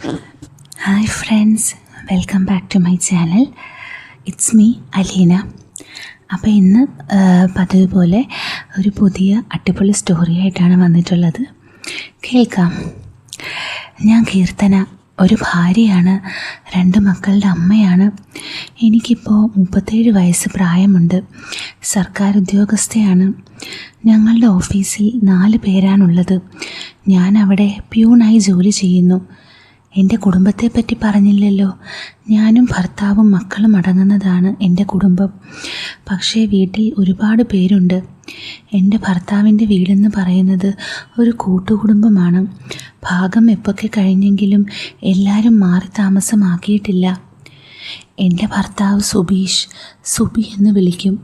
Hi friends, welcome back to my channel. It's me Aleena. അപ്പോൾ ഇന്ന് പതിവ് പോലെ ഒരു പുതിയ അടിപൊളി സ്റ്റോറിയായിട്ടാണ് വന്നിട്ടുള്ളത്. കേൾക്കാം. ഞാൻ കീർത്തന, ഒരു ഭാര്യയാണ്, 2 മക്കളുടെ അമ്മയാണ്. എനിക്കിപ്പോൾ 37 വയസ്സ് പ്രായമുണ്ട്. സർക്കാർ ഉദ്യോഗസ്ഥയാണ്. ഞങ്ങളുടെ ഓഫീസിൽ 4 പേരാണുള്ളത്. ഞാൻ അവിടെ പ്യൂണായി ജോലി ചെയ്യുന്നു. എൻ്റെ കുടുംബത്തെപ്പറ്റി പറഞ്ഞില്ലല്ലോ. ഞാനും ഭർത്താവും മക്കളും അടങ്ങുന്നതാണ് എൻ്റെ കുടുംബം. പക്ഷേ വീട്ടിൽ ഒരുപാട് പേരുണ്ട്. എൻ്റെ ഭർത്താവിൻ്റെ വീടെന്ന് പറയുന്നത് ഒരു കൂട്ടുകുടുംബമാണ്. ഭാഗം എപ്പൊക്കെ കഴിഞ്ഞെങ്കിലും എല്ലാവരും മാറി താമസമാക്കിയിട്ടില്ല. എൻ്റെ ഭർത്താവ് സുബി എന്ന് വിളിക്കും.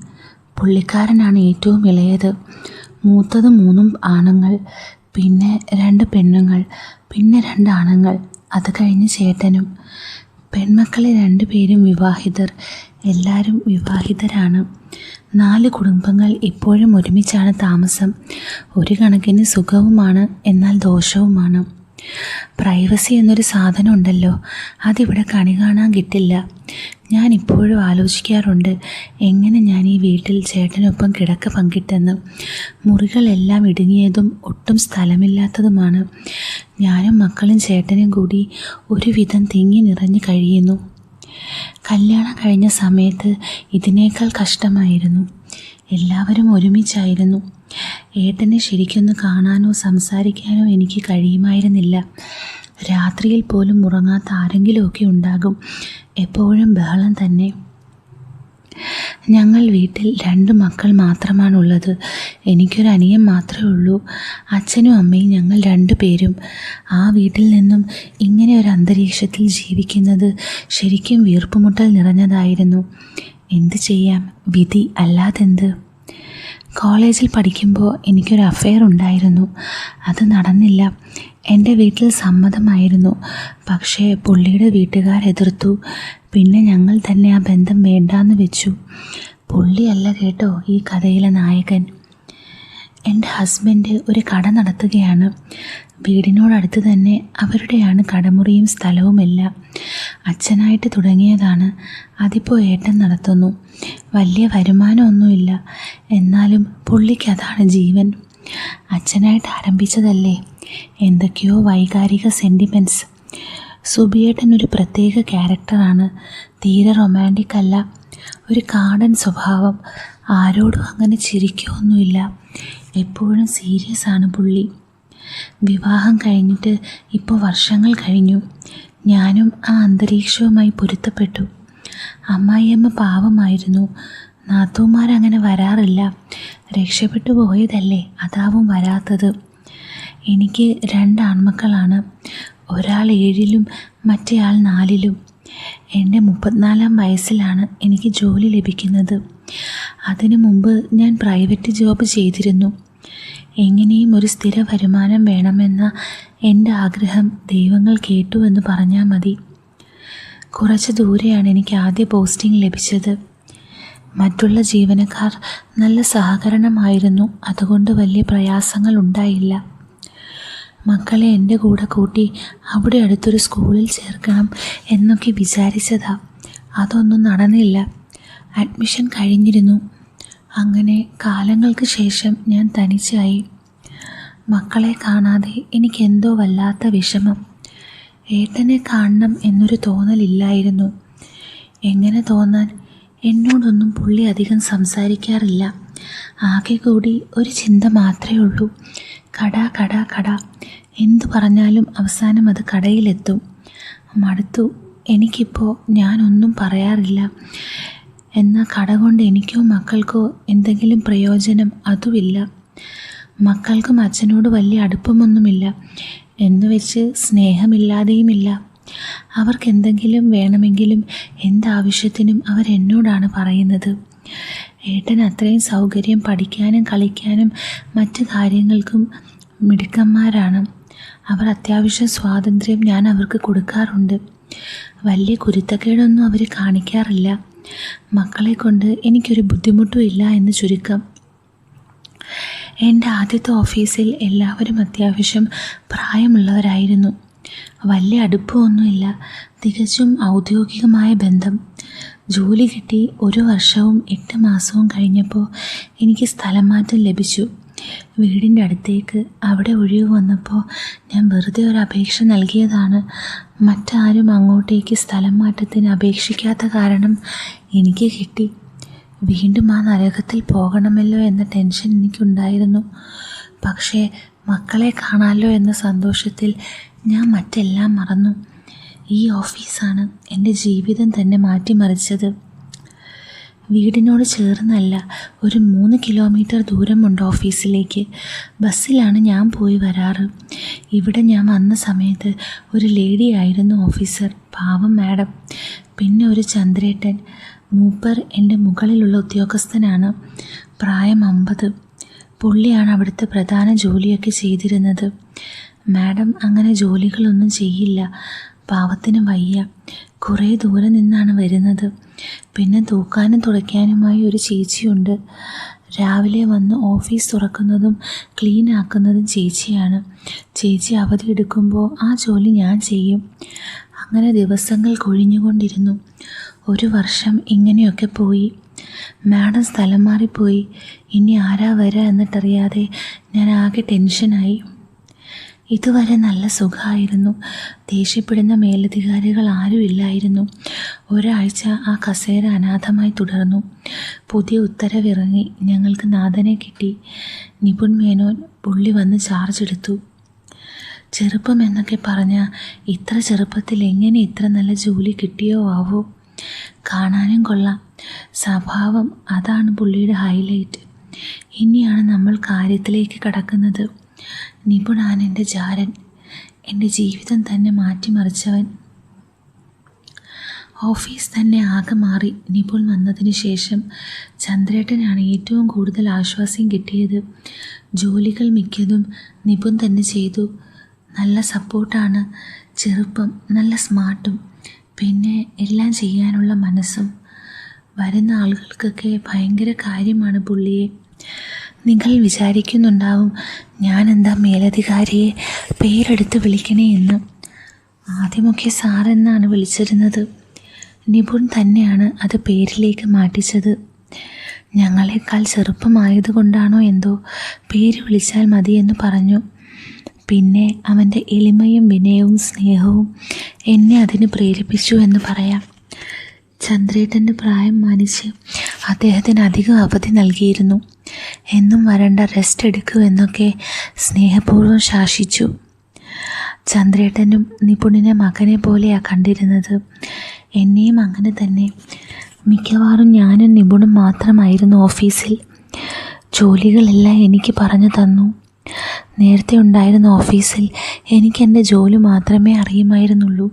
പുള്ളിക്കാരനാണ് ഏറ്റവും ഇളയത്. മൂത്തത് 3 ആണുങ്ങൾ, പിന്നെ 2 പെണ്ണുങ്ങൾ, പിന്നെ 2 ആണുങ്ങൾ. അത് കഴിഞ്ഞ് ചേട്ടനും. പെൺമക്കളെ 2 പേരും വിവാഹിതർ. എല്ലാവരും വിവാഹിതരാണ്. 4 കുടുംബങ്ങൾ ഇപ്പോഴും ഒരുമിച്ചാണ് താമസം. ഒരു കണക്കിന് സുഖവുമാണ്, എന്നാൽ ദോഷവുമാണ്. പ്രൈവസി എന്നൊരു സാധനം ഉണ്ടല്ലോ, അതിവിടെ കണി കാണാൻ കിട്ടില്ല. ഞാൻ ഇപ്പോഴും ആലോചിക്കാറുണ്ട്, എങ്ങനെ ഞാൻ ഈ വീട്ടിൽ ചേട്ടനൊപ്പം കിടക്ക പങ്കിട്ടെന്ന്. മുറികളെല്ലാം ഇടുങ്ങിയതും ഒട്ടും സ്ഥലമില്ലാത്തതുമാണ്. ഞാനും മക്കളും ചേട്ടനും കൂടി ഒരുവിധം തിങ്ങി നിറഞ്ഞ് കഴിയുന്നു. കല്യാണം കഴിഞ്ഞ സമയത്ത് ഇതിനേക്കാൾ കഷ്ടമായിരുന്നു. എല്ലാവരും ഒരുമിച്ചായിരുന്നു. ഏട്ടനെ ശരിക്കൊന്ന് കാണാനോ സംസാരിക്കാനോ എനിക്ക് കഴിയുമായിരുന്നില്ല. രാത്രിയിൽ പോലും ഉറങ്ങാത്ത ആരെങ്കിലുമൊക്കെ ഉണ്ടാകും. എപ്പോഴും ബഹളം തന്നെ. ഞങ്ങൾ വീട്ടിൽ 2 മക്കൾ മാത്രമാണുള്ളത്. എനിക്കൊരു അനിയൻ മാത്രമേ ഉള്ളൂ. അച്ഛനും അമ്മയും ഞങ്ങൾ 2 പേരും. ആ വീട്ടിൽ നിന്നും ഇങ്ങനെ ഒരു അന്തരീക്ഷത്തിൽ ജീവിക്കുന്നത് ശരിക്കും വീർപ്പുമുട്ടൽ നിറഞ്ഞതായിരുന്നു. എന്ത് ചെയ്യാം, വിധി അല്ലാതെന്ത്. കോളേജിൽ പഠിക്കുമ്പോൾ എനിക്കൊരു അഫെയർ ഉണ്ടായിരുന്നു. അത് നടന്നില്ല. എൻ്റെ വീട്ടിൽ സമ്മതമായിരുന്നു. പക്ഷേ പുള്ളിയുടെ വീട്ടുകാർ എതിർത്തു. പിന്നെ ഞങ്ങൾ തന്നെ ആ ബന്ധം വേണ്ടാന്ന് വെച്ചു. പുള്ളിയല്ല കേട്ടോ ഈ കഥയിലെ നായകൻ. എൻ്റെ ഹസ്ബൻഡ് ഒരു കട നടത്തുകയാണ്. വീടിനോടടുത്ത് തന്നെ അവരുടെയാണ് കടമുറിയും സ്ഥലവുമെല്ലാം. അച്ഛനായിട്ട് തുടങ്ങിയതാണ്. അതിപ്പോൾ ഏട്ടൻ നടത്തുന്നു. വലിയ വരുമാനമൊന്നുമില്ല, എന്നാലും പുള്ളിക്ക് അതാണ് ജീവൻ. അച്ഛനായിട്ട് ആരംഭിച്ചതല്ലേ. എന്തൊക്കെയോ വൈകാരിക സെൻറ്റിമെൻറ്റ്സ്. സുബിയേട്ടൻ ഒരു പ്രത്യേക ക്യാരക്ടറാണ്. തീരെ റൊമാൻറ്റിക് അല്ല. ഒരു കാടൻ സ്വഭാവം. ആരോടും അങ്ങനെ ചിരിക്കുകയൊന്നുമില്ല. എപ്പോഴും സീരിയസ് ആണ് പുള്ളി. വിവാഹം കഴിഞ്ഞിട്ട് ഇപ്പോൾ വർഷങ്ങൾ കഴിഞ്ഞു. ഞാനും ആ അന്തരീക്ഷവുമായി പൊരുത്തപ്പെട്ടു. അമ്മായിയമ്മ പാവമായിരുന്നു. നാത്തൂമാരങ്ങനെ വരാറില്ല. രക്ഷപ്പെട്ടു പോയതല്ലേ, അതാവും വരാത്തത്. എനിക്ക് 2 ആൺമക്കളാണ്. ഒരാൾ 7ലും മറ്റേയാൾ 4ലും. എൻ്റെ 34ാം വയസ്സിലാണ് എനിക്ക് ജോലി ലഭിക്കുന്നത്. അതിനു മുമ്പ് ഞാൻ പ്രൈവറ്റ് ജോബ് ചെയ്തിരുന്നു. എങ്ങനെയും ഒരു സ്ഥിര വരുമാനം വേണമെന്ന എൻ്റെ ആഗ്രഹം ദൈവങ്ങൾ കേട്ടു എന്ന് പറഞ്ഞാൽ മതി. കുറച്ച് ദൂരെയാണ് എനിക്ക് ആദ്യ പോസ്റ്റിംഗ് ലഭിച്ചത്. മറ്റുള്ള ജീവനക്കാർ നല്ല സഹകരണമായിരുന്നു. അതുകൊണ്ട് വലിയ പ്രയാസങ്ങൾ ഉണ്ടായില്ല. മക്കളെ എൻ്റെ കൂടെ കൂട്ടി അവിടെ അടുത്തൊരു സ്കൂളിൽ ചേർക്കണം എന്നൊക്കെ വിചാരിച്ചതാ. അതൊന്നും നടന്നില്ല. അഡ്മിഷൻ കഴിഞ്ഞിരുന്നു. അങ്ങനെ കാലങ്ങൾക്ക് ശേഷം ഞാൻ തനിച്ചായി. മക്കളെ കാണാതെ എനിക്കെന്തോ വല്ലാത്ത വിഷമം. ഏട്ടനെ കാണണം എന്നൊരു തോന്നലില്ലായിരുന്നു. എങ്ങനെ തോന്നാൻ? എന്നോടൊന്നും പുള്ളി അധികം സംസാരിക്കാറില്ല. ആകെ കൂടി ഒരു ചിന്ത മാത്രമേ ഉള്ളൂ, കട കട കട. എന്തു പറഞ്ഞാലും അവസാനം അത് കടയിലെത്തും. മടുത്തു. എനിക്കിപ്പോൾ ഞാനൊന്നും പറയാറില്ല. എന്നാൽ കട കൊണ്ട് എനിക്കോ മക്കൾക്കോ എന്തെങ്കിലും പ്രയോജനം അതുമില്ല. മക്കൾക്കും അച്ഛനോട് വലിയ അടുപ്പമൊന്നുമില്ല. എന്നുവെച്ച് സ്നേഹമില്ലാതെയുമില്ല. അവർക്ക് എന്തെങ്കിലും വേണമെങ്കിലും എന്താവശ്യത്തിനും അവരെന്നോടാണ് പറയുന്നത്. ഏട്ടൻ അത്രയും സൗകര്യം. പഠിക്കാനും കളിക്കാനും മറ്റു കാര്യങ്ങൾക്കും മിടുക്കന്മാരാണ്. അവർ അത്യാവശ്യം സ്വാതന്ത്ര്യം ഞാൻ അവർക്ക് കൊടുക്കാറുണ്ട്. വലിയ കുരുത്തക്കേടൊന്നും അവർ കാണിക്കാറില്ല. മക്കളെ കൊണ്ട് എനിക്കൊരു ബുദ്ധിമുട്ടും ഇല്ല എന്ന് ചുരുക്കം. എൻ്റെ ആദ്യത്തെ ഓഫീസിൽ എല്ലാവരും അത്യാവശ്യം പ്രായമുള്ളവരായിരുന്നു. വലിയ അടുപ്പമൊന്നുമില്ല, തികച്ചും ഔദ്യോഗികമായ ബന്ധം. ജോലി കിട്ടി 1 വർഷവും 8 മാസവും കഴിഞ്ഞപ്പോൾ എനിക്ക് സ്ഥലം മാറ്റം ലഭിച്ചു. വീടിൻ്റെ അടുത്തേക്ക്. അവിടെ ഒഴിവ് വന്നപ്പോൾ ഞാൻ വെറുതെ ഒരു അപേക്ഷ നൽകിയതാണ്. മറ്റാരും അങ്ങോട്ടേക്ക് സ്ഥലം മാറ്റത്തിന് അപേക്ഷിക്കാത്ത കാരണം എനിക്ക് കിട്ടി. വീണ്ടും ആ നരകത്തിൽ പോകണമല്ലോ എന്ന ടെൻഷൻ എനിക്കുണ്ടായിരുന്നു. പക്ഷേ മക്കളെ കാണാമല്ലോ എന്ന സന്തോഷത്തിൽ ഞാൻ മറ്റെല്ലാം മറന്നു. ഈ ഓഫീസാണ് എൻ്റെ ജീവിതം തന്നെ മാറ്റിമറിച്ചത്. വീടിനോട് ചേർന്നല്ല, ഒരു 3 കിലോമീറ്റർ ദൂരമുണ്ട് ഓഫീസിലേക്ക്. ബസ്സിലാണ് ഞാൻ പോയി വരാറ്. ഇവിടെ ഞാൻ വന്ന സമയത്ത് ഒരു ലേഡി ആയിരുന്നു ഓഫീസർ, പാവം മാഡം. പിന്നെ ഒരു ചന്ദ്രേട്ടൻ, മൂപ്പർ എൻ്റെ മുകളിലുള്ള ഉദ്യോഗസ്ഥനാണ്, പ്രായം 50. പുള്ളിയാണ് അവിടുത്തെ പ്രധാന ജോലിയൊക്കെ ചെയ്തിരുന്നത്. മാഡം അങ്ങനെ ജോലികളൊന്നും ചെയ്യില്ല, പാവത്തിന് വയ്യ. കുറേ ദൂരെ നിന്നാണ് വരുന്നത്. പിന്നെ തൂക്കാനും തുടയ്ക്കാനുമായി ഒരു ചേച്ചിയുണ്ട്. രാവിലെ വന്ന് ഓഫീസ് തുറക്കുന്നതും ക്ലീൻ ആക്കുന്നതും ചേച്ചിയാണ്. ചേച്ചി അവധി എടുക്കുമ്പോൾ ആ ജോലി ഞാൻ ചെയ്യും. അങ്ങനെ ദിവസങ്ങൾ കൊഴിഞ്ഞുകൊണ്ടിരുന്നു. 1 വർഷം ഇങ്ങനെയൊക്കെ പോയി. മാഡം സ്ഥലം മാറിപ്പോയി. ഇനി ആരാ വരിക എന്നിട്ടറിയാതെ ഞാൻ ആകെ ടെൻഷനായി. ഇതുവരെ നല്ല സുഖമായിരുന്നു. ദേഷ്യപ്പെടുന്ന മേലധികാരികൾ ആരും ഇല്ലായിരുന്നു. ഒരാഴ്ച ആ കസേര അനാഥമായി തുടർന്നു. പുതിയ ഉത്തരവിറങ്ങി. ഞങ്ങൾക്ക് നാഥനെ കിട്ടി. നിപുൺ മേനോൻ. പുള്ളി വന്ന് ചാർജ് എടുത്തു. ചെറുപ്പം എന്നൊക്കെ പറഞ്ഞാൽ ഇത്ര ചെറുപ്പത്തിൽ എങ്ങനെ ഇത്ര നല്ല ജോലി കിട്ടിയോ ആവോ. കാണാനും കൊള്ളാം. സ്വഭാവം, അതാണ് പുള്ളിയുടെ ഹൈലൈറ്റ്. ഇനിയാണ് നമ്മൾ കാര്യത്തിലേക്ക് കടക്കുന്നത്. നിപുണാണ് എൻ്റെ ജാരൻ, എൻ്റെ ജീവിതം തന്നെ മാറ്റിമറിച്ചവൻ. ഓഫീസ് തന്നെ ആകെ മാറി. നിപുൺ വന്നതിന് ശേഷം ചന്ദ്രേട്ടനാണ് ഏറ്റവും കൂടുതൽ ആശ്വാസം കിട്ടിയത്. ജോലികൾ മിക്കതും നിപുൺ തന്നെ ചെയ്തു. നല്ല സപ്പോർട്ടാണ്. ചെറുപ്പം, നല്ല സ്മാർട്ടും, പിന്നെ എല്ലാം ചെയ്യാനുള്ള മനസ്സും. വരുന്ന ആളുകൾക്കൊക്കെ ഭയങ്കര കാര്യമാണ് പുള്ളിയെ. നിങ്ങൾ വിചാരിക്കുന്നുണ്ടാവും ഞാനെന്താ മേലധികാരിയെ പേരെടുത്ത് വിളിക്കണേ എന്ന്. ആദ്യമൊക്കെ സാറെന്നാണ് വിളിച്ചിരുന്നത്. നിപുൺ തന്നെയാണ് അത് പേരിലേക്ക് മാറ്റിച്ചത്. ഞങ്ങളെക്കാൾ ചെറുപ്പമായതുകൊണ്ടാണോ എന്തോ പേര് വിളിച്ചാൽ മതിയെന്ന് പറഞ്ഞു. പിന്നെ അവൻ്റെ എളിമയും വിനയവും സ്നേഹവും എന്നെ അതിന് പ്രേരിപ്പിച്ചു എന്ന് പറയാം. ചന്ദ്രേട്ടൻ്റെ പ്രായം മാനിച്ച് അദ്ദേഹത്തിന് അധികം അവധി നൽകിയിരുന്നു. എന്നും വരണ്ട, റെസ്റ്റ് എടുക്കൂ എന്നൊക്കെ സ്നേഹപൂർവ്വം ശാസിച്ചു. ചന്ദ്രേട്ടനും നിപുണിനെ മകനെ പോലെയാണ് കണ്ടിരുന്നത്. എന്നെയും അങ്ങനെ തന്നെ. മിക്കവാറും ഞാനും നിപുണും മാത്രമായിരുന്നു ഓഫീസിൽ. ജോലികളെല്ലാം എനിക്ക് പറഞ്ഞു തന്നു. നേരത്തെ ഉണ്ടായിരുന്ന ഓഫീസിൽ എനിക്ക് എൻ്റെ ജോലി മാത്രമേ അറിയുമായിരുന്നുള്ളൂ.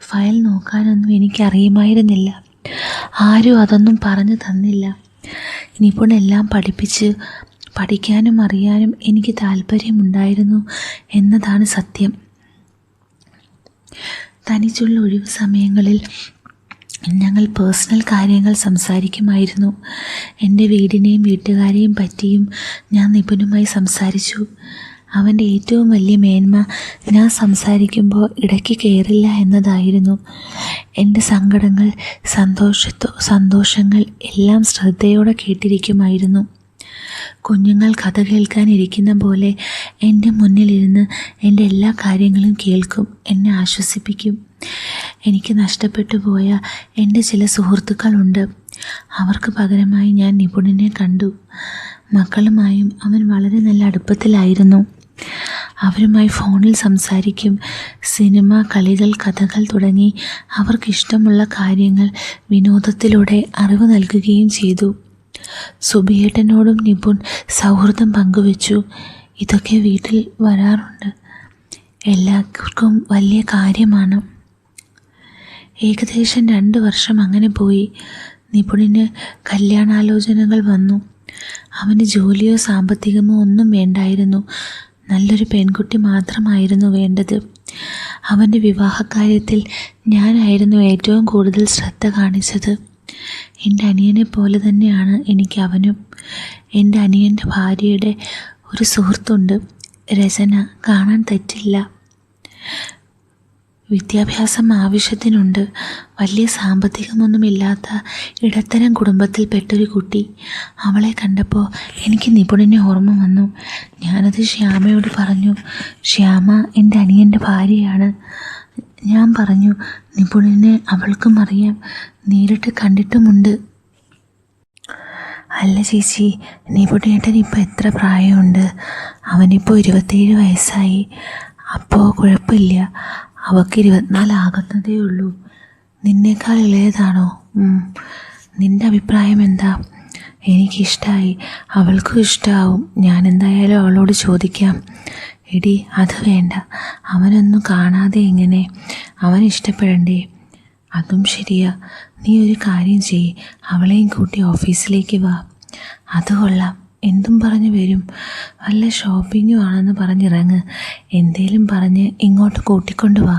ഫയൽ നോക്കാനൊന്നും എനിക്ക് അറിയുമായിരുന്നില്ല. ആരും അതൊന്നും പറഞ്ഞു തന്നില്ല. നിപുണെല്ലാം പഠിപ്പിച്ച് പഠിക്കാനും അറിയാനും എനിക്ക് താല്പര്യമുണ്ടായിരുന്നു എന്നതാണ് സത്യം. തനിച്ചുള്ള ഒഴിവ് സമയങ്ങളിൽ ഞങ്ങൾ പേഴ്സണൽ കാര്യങ്ങൾ സംസാരിക്കുമായിരുന്നു. എൻ്റെ വീടിനെയും വീട്ടുകാരെയും പറ്റിയും ഞാൻ നിപുണുമായി സംസാരിച്ചു. അവൻ്റെ ഏറ്റവും വലിയ മേന്മ ഞാൻ സംസാരിക്കുമ്പോൾ ഇടയ്ക്ക് കയറില്ല എന്നതായിരുന്നു. എൻ്റെ സങ്കടങ്ങൾ, സന്തോഷങ്ങൾ എല്ലാം ശ്രദ്ധയോടെ കേട്ടിരിക്കുമായിരുന്നു. കുഞ്ഞുങ്ങൾ കഥ കേൾക്കാനിരിക്കുന്ന പോലെ എൻ്റെ മുന്നിലിരുന്ന് എൻ്റെ എല്ലാ കാര്യങ്ങളും കേൾക്കും, എന്നെ ആശ്വസിപ്പിക്കും. എനിക്ക് നഷ്ടപ്പെട്ടു പോയ എൻ്റെ ചില സുഹൃത്തുക്കളുണ്ട്. അവർക്ക് പകരമായി ഞാൻ നിപുണിനെ കണ്ടു. മക്കളുമായും അവൻ വളരെ നല്ല അടുപ്പത്തിലായിരുന്നു. അവരുമായി ഫോണിൽ സംസാരിക്കും. സിനിമ, കളികൾ, കഥകൾ തുടങ്ങി അവർക്കിഷ്ടമുള്ള കാര്യങ്ങൾ വിനോദത്തിലൂടെ അറിവ് നൽകുകയും ചെയ്തു. സുബിയേട്ടനോടും നിപുൺ സൗഹൃദം പങ്കുവച്ചു. ഇതൊക്കെ വീട്ടിൽ വരാറുണ്ട്. എല്ലാവർക്കും വലിയ കാര്യമാണ്. ഏകദേശം 2 വർഷം അങ്ങനെ പോയി. നിപുണിന് കല്യാണാലോചനകൾ വന്നു. അവന് ജോലിയോ സാമ്പത്തികമോ ഒന്നും വേണ്ടായിരുന്നു. നല്ലൊരു പെൺകുട്ടി മാത്രമായിരുന്നു വേണ്ടത്. അവൻ്റെ വിവാഹകാര്യത്തിൽ ഞാനായിരുന്നു ഏറ്റവും കൂടുതൽ ശ്രദ്ധ കാണിച്ചത്. എൻ്റെ അനിയനെ പോലെ തന്നെയാണ് എനിക്ക് അവനും. എൻ്റെ അനിയൻ്റെ ഭാര്യയുടെ ഒരു സുഹൃത്തുണ്ട്, രചന. കാണാൻ തെറ്റില്ല. വിദ്യാഭ്യാസം ആവശ്യത്തിനുണ്ട്. വലിയ സാമ്പത്തികമൊന്നുമില്ലാത്ത ഇടത്തരം കുടുംബത്തിൽപ്പെട്ടൊരു കുട്ടി. അവളെ കണ്ടപ്പോൾ എനിക്ക് നിപുണനെ ഓർമ്മ വന്നു. ഞാനത് ശ്യാമയോട് പറഞ്ഞു. ശ്യാമ എൻ്റെ അനിയൻ്റെ ഭാര്യയാണ്. ഞാൻ പറഞ്ഞു, നിപുണനെ അവൾക്കും അറിയാം, നേരിട്ട് കണ്ടിട്ടുമുണ്ട്. അല്ല ചേച്ചി, നിപുണേട്ടൻ ഇപ്പോൾ എത്ര പ്രായമുണ്ട്? അവനിപ്പോൾ 27 വയസ്സായി. അപ്പോൾ കുഴപ്പമില്ല, അവൾക്ക് 24 ആകുന്നതേ ഉള്ളൂ. നിന്നേക്കാൾ ഇളയതാണോ? നിൻ്റെ അഭിപ്രായം എന്താ? എനിക്കിഷ്ടമായി, അവൾക്കും ഇഷ്ടമാവും. ഞാൻ എന്തായാലും അവളോട് ചോദിക്കാം. എടി, അത് വേണ്ട, അവനൊന്നും കാണാതെ എങ്ങനെ? അവൻ ഇഷ്ടപ്പെടണ്ടേ? അതും ശരിയാ. നീ ഒരു കാര്യം ചെയ്യ്, അവളെയും കൂട്ടി ഓഫീസിലേക്ക് വാ. അത് കൊള്ളാം, എന്തും പറഞ്ഞ് വരും. വല്ല ഷോപ്പിങ്ങും ആണെന്ന് പറഞ്ഞിറങ്ങ്. എന്തേലും പറഞ്ഞ് ഇങ്ങോട്ട് കൂട്ടിക്കൊണ്ട് വാ.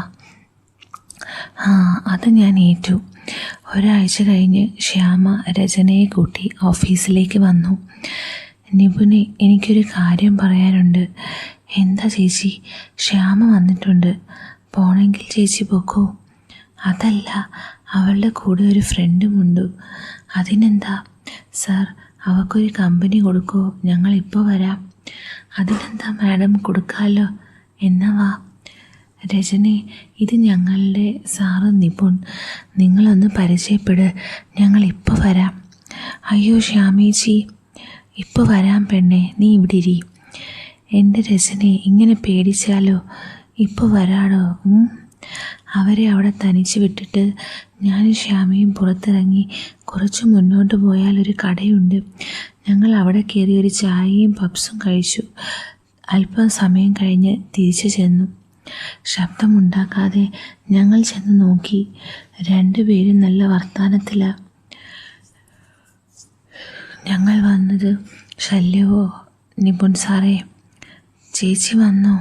അത് ഞാൻ ഏറ്റു. ഒരാഴ്ച കഴിഞ്ഞ് ശ്യാമ രചനയെ കൂട്ടി ഓഫീസിലേക്ക് വന്നു. നിപുണെ, എനിക്കൊരു കാര്യം പറയാനുണ്ട്. എന്താ ചേച്ചി? ശ്യാമ വന്നിട്ടുണ്ട്. പോണെങ്കിൽ ചേച്ചി പൊക്കോ. അതല്ല, അവളുടെ കൂടെ ഒരു ഫ്രണ്ടുമുണ്ട്. അതിനെന്താ? സാർ, അവൾക്കൊരു കമ്പനി കൊടുക്കോ? ഞങ്ങളിപ്പോൾ വരാം. അതിനെന്താ മാഡം, കൊടുക്കാമല്ലോ. എന്നാ വാ. രജനി, ഇത് ഞങ്ങളുടെ സാറ് നിപുൺ. നിങ്ങളൊന്ന് പരിചയപ്പെട്. ഞങ്ങളിപ്പോൾ വരാം. അയ്യോ ശ്യാമേച്ചി, ഇപ്പോൾ വരാം പെണ്ണെ, നീ ഇവിടെ ഇരി. എൻ്റെ രജനി, ഇങ്ങനെ പേടിച്ചാലോ? ഇപ്പോൾ വരാടോ. അവരെ അവിടെ തനിച്ച് വിട്ടിട്ട് ഞാനും ശ്യാമയും പുറത്തിറങ്ങി. കുറച്ച് മുന്നോട്ട് പോയാൽ ഒരു കടയുണ്ട്. ഞങ്ങൾ അവിടെ കയറി ഒരു ചായയും പപ്സും കഴിച്ചു. അല്പം സമയം കഴിഞ്ഞ് തിരിച്ചു ചെന്നു. ശബ്ദമുണ്ടാക്കാതെ ഞങ്ങൾ ചെന്ന് നോക്കി. രണ്ടുപേരും നല്ല വർത്തമാനത്തിലാണ്. ഞങ്ങൾ വന്നത് ശല്യമോ? നിപുൺ സാറേ, ചേച്ചി വന്നോ?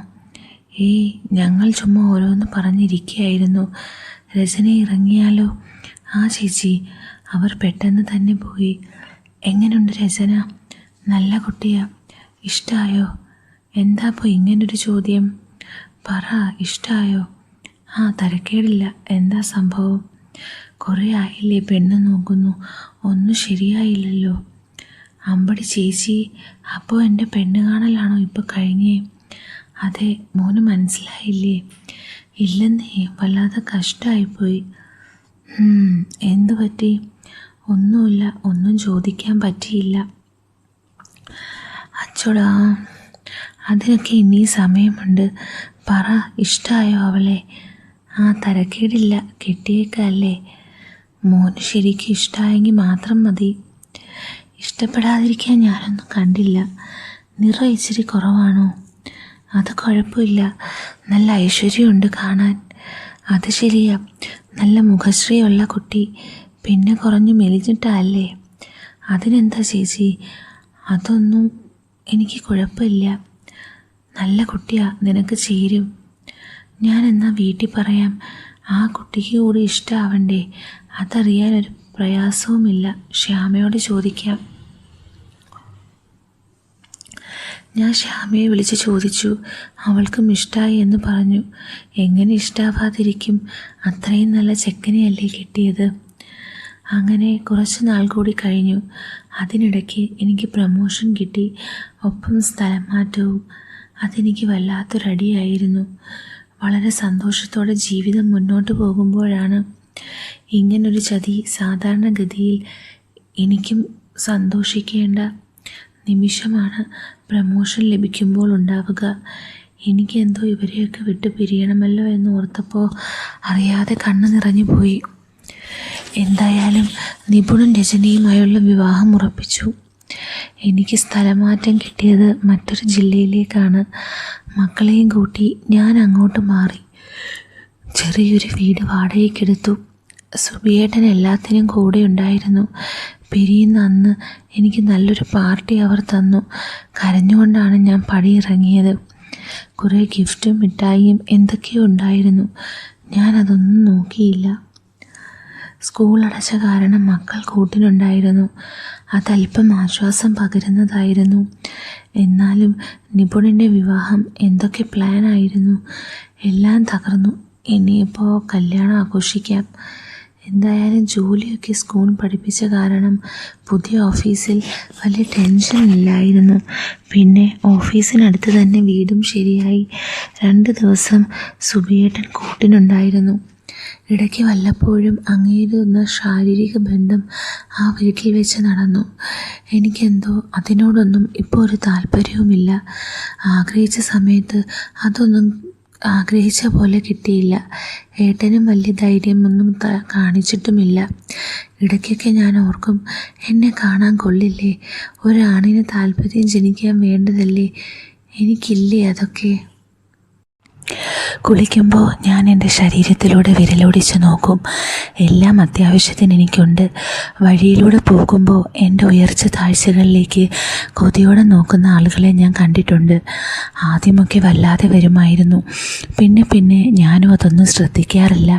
ഞങ്ങൾ ചുമ്മാ ഓരോന്ന് പറഞ്ഞിരിക്കുകയായിരുന്നു. രചന ഇറങ്ങിയാലോ? ചേച്ചി. അവർ പെട്ടെന്ന് തന്നെ പോയി. എങ്ങനെയുണ്ട് രചന? നല്ല കുട്ടിയാ. ഇഷ്ടമായോ? എന്താ ഇപ്പോൾ ഇങ്ങനൊരു ചോദ്യം? പറ, ഇഷ്ടമായോ? തരക്കേടില്ല. എന്താ സംഭവം? കുറേ ആയില്ലേ പെണ്ണ് നോക്കുന്നു, ഒന്നും ശരിയായില്ലല്ലോ. അമ്പടി ചേച്ചി, അപ്പോൾ എൻ്റെ പെണ്ണ് കാണലാണോ ഇപ്പോൾ കഴിഞ്ഞേ? അതെ, മോന് മനസ്സിലായില്ലേ? ഇല്ലെന്നേ, വല്ലാതെ കഷ്ടമായിപ്പോയി. എന്തു പറ്റി? ഒന്നുമില്ല, ഒന്നും ചോദിക്കാൻ പറ്റിയില്ല. അച്ചോടാ, അതിനൊക്കെ ഇനി സമയമുണ്ട്. പറ, ഇഷ്ടമായോ അവളെ? തരക്കേടില്ല, കെട്ടിയേക്കല്ലേ. മോന് ശരിക്കും ഇഷ്ടമായെങ്കിൽ മാത്രം മതി. ഇഷ്ടപ്പെടാതിരിക്കാൻ ഞാനൊന്നും കണ്ടില്ല. നിറം ഇച്ചിരി കുറവാണോ? അത് കുഴപ്പമില്ല, നല്ല ഐശ്വര്യമുണ്ട് കാണാൻ. അത് ശരിയാ, നല്ല മുഖശ്രീയുള്ള കുട്ടി. പിന്നെ കുറഞ്ഞു മെലിഞ്ഞിട്ടല്ലേ? അതിനെന്താ ചേച്ചി, അതൊന്നും എനിക്ക് കുഴപ്പമില്ല. നല്ല കുട്ടിയാ, നിനക്ക് ചേരും. ഞാൻ എന്നാൽ വീട്ടിൽ പറയാം. ആ കുട്ടിക്ക് കൂടി ഇഷ്ടമാവണ്ടേ? അതറിയാനൊരു പ്രയാസവുമില്ല. ശ്യാമയോട് ചോദിക്കാം. ഞാൻ ശ്യാമയെ വിളിച്ച് ചോദിച്ചു. അവൾക്കും ഇഷ്ടമായി എന്ന് പറഞ്ഞു. എങ്ങനെ ഇഷ്ടാവാതിരിക്കും? അത്രയും നല്ല ചെക്കനെയല്ലേ കിട്ടിയത്. അങ്ങനെ കുറച്ച് നാൾ കൂടി കഴിഞ്ഞു. അതിനിടയ്ക്ക് എനിക്ക് പ്രമോഷൻ കിട്ടി, ഒപ്പം സ്ഥലം മാറ്റവും. അതെനിക്ക് വല്ലാത്തൊരടിയായിരുന്നു. വളരെ സന്തോഷത്തോടെ ജീവിതം മുന്നോട്ട് പോകുമ്പോഴാണ് ഇങ്ങനൊരു ചതി. സാധാരണഗതിയിൽ എനിക്കും സന്തോഷിക്കേണ്ട നിമിഷമാണ് പ്രമോഷൻ ലഭിക്കുമ്പോൾ ഉണ്ടാവുക. എനിക്കെന്തോ ഇവരെയൊക്കെ വിട്ടു പിരിയണമല്ലോ എന്ന് ഓർത്തപ്പോൾ അറിയാതെ കണ്ണ് നിറഞ്ഞു പോയി. എന്തായാലും നിപുണൻ രചനയുമായുള്ള വിവാഹം ഉറപ്പിച്ചു. എനിക്ക് സ്ഥലമാറ്റം കിട്ടിയത് മറ്റൊരു ജില്ലയിലേക്കാണ്. മക്കളെയും കൂട്ടി ഞാൻ അങ്ങോട്ട് മാറി. ചെറിയൊരു വീട് വാടകയ്ക്കെടുത്തു. സുബിയേട്ടൻ എല്ലാത്തിനും കൂടെ ഉണ്ടായിരുന്നു. പിരിയുന്ന അന്ന് എനിക്ക് നല്ലൊരു പാർട്ടി അവർ തന്നു. കരഞ്ഞുകൊണ്ടാണ് ഞാൻ പടിയിറങ്ങിയത്. കുറേ ഗിഫ്റ്റും മിഠായിയും എന്തൊക്കെയോ ഉണ്ടായിരുന്നു. ഞാനതൊന്നും നോക്കിയില്ല. സ്കൂൾ അടച്ച കാരണം മക്കൾ കൂട്ടിനുണ്ടായിരുന്നു. അതല്പം ആശ്വാസം പകരുന്നതായിരുന്നു. എന്നാലും നിപുണൻ്റെ വിവാഹം എന്തൊക്കെ പ്ലാനായിരുന്നു. എല്ലാം തകർന്നു. ഇനിയിപ്പോൾ കല്യാണം ആഘോഷിക്കാം. എന്തായാലും ജോലിയൊക്കെ സ്കൂൾ പഠിപ്പിച്ച കാരണം പുതിയ ഓഫീസിൽ വലിയ ടെൻഷൻ ഇല്ലായിരുന്നു. പിന്നെ ഓഫീസിനടുത്ത് തന്നെ വീടും ശരിയായി. 2 ദിവസം സുബിയേട്ടൻ കൂട്ടിനുണ്ടായിരുന്നു. ഇടയ്ക്ക് വല്ലപ്പോഴും അങ്ങേരുന്ന ശാരീരിക ബന്ധം ആ വീട്ടിൽ വെച്ച് നടന്നു. എനിക്കെന്തോ അതിനോടൊന്നും ഇപ്പോൾ ഒരു താല്പര്യവുമില്ല. ആഗ്രഹിച്ച സമയത്ത് അതൊന്നും ആഗ്രഹിച്ച പോലെ കിട്ടിയില്ല. ഏട്ടനും വലിയ ധൈര്യമൊന്നും കാണിച്ചിട്ടുമില്ല. ഇടയ്ക്കൊക്കെ ഞാൻ ഓർക്കും, എന്നെ കാണാൻ കൊള്ളില്ലേ? ഒരാണിന് താല്പര്യം ജനിക്കാൻ വേണ്ടതല്ലേ? എനിക്കില്ലേ അതൊക്കെ? കുളിക്കുമ്പോൾ ഞാൻ എൻ്റെ ശരീരത്തിലൂടെ വിരലോടിച്ച് നോക്കും. എല്ലാം അത്യാവശ്യത്തിന് എനിക്കുണ്ട്. വഴിയിലൂടെ പോകുമ്പോൾ എൻ്റെ ഉയർച്ച താഴ്ചകളിലേക്ക് കൊതിയോടെ നോക്കുന്ന ആളുകളെ ഞാൻ കണ്ടിട്ടുണ്ട്. ആദ്യമൊക്കെ വല്ലാതെ വരുമായിരുന്നു. പിന്നെ പിന്നെ ഞാനും അതൊന്നും ശ്രദ്ധിക്കാറില്ല.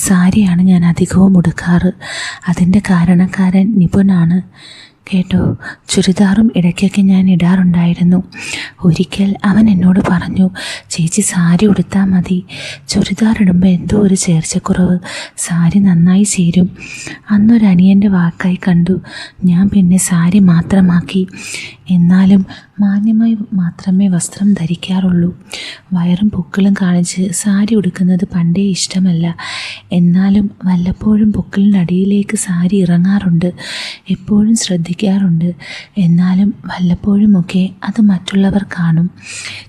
സാരിയാണ് ഞാൻ അധികവും ഉടുക്കാറ്. അതിൻ്റെ കാരണക്കാരൻ നിപുണാണ് കേട്ടോ. ചുരിദാറും ഇടയ്ക്കൊക്കെ ഞാൻ ഇടാറുണ്ടായിരുന്നു. ഒരിക്കൽ അവൻ എന്നോട് പറഞ്ഞു, ചേച്ചി സാരി ഉടുത്താൽ മതി. ചുരിദാർ ഇടുമ്പോൾ എന്തോ ഒരു ചേർച്ചക്കുറവ്. സാരി നന്നായി ചേരും. അന്നൊരനിയൻ്റെ വാക്കായി കണ്ടു. ഞാൻ പിന്നെ സാരി മാത്രമാക്കി. എന്നാലും മാന്യമായി മാത്രമേ വസ്ത്രം ധരിക്കാറുള്ളൂ. വയറും പൊക്കിളും കാണിച്ച് സാരി ഉടുക്കുന്നത് പണ്ടേ ഇഷ്ടമല്ല. എന്നാലും വല്ലപ്പോഴും പൊക്കിളിനടിയിലേക്ക് സാരി ഇറങ്ങാറുണ്ട്. എപ്പോഴും ശ്രദ്ധിക്കാറുണ്ട്. എന്നാലും വല്ലപ്പോഴുമൊക്കെ അത് മറ്റുള്ളവർ കാണും.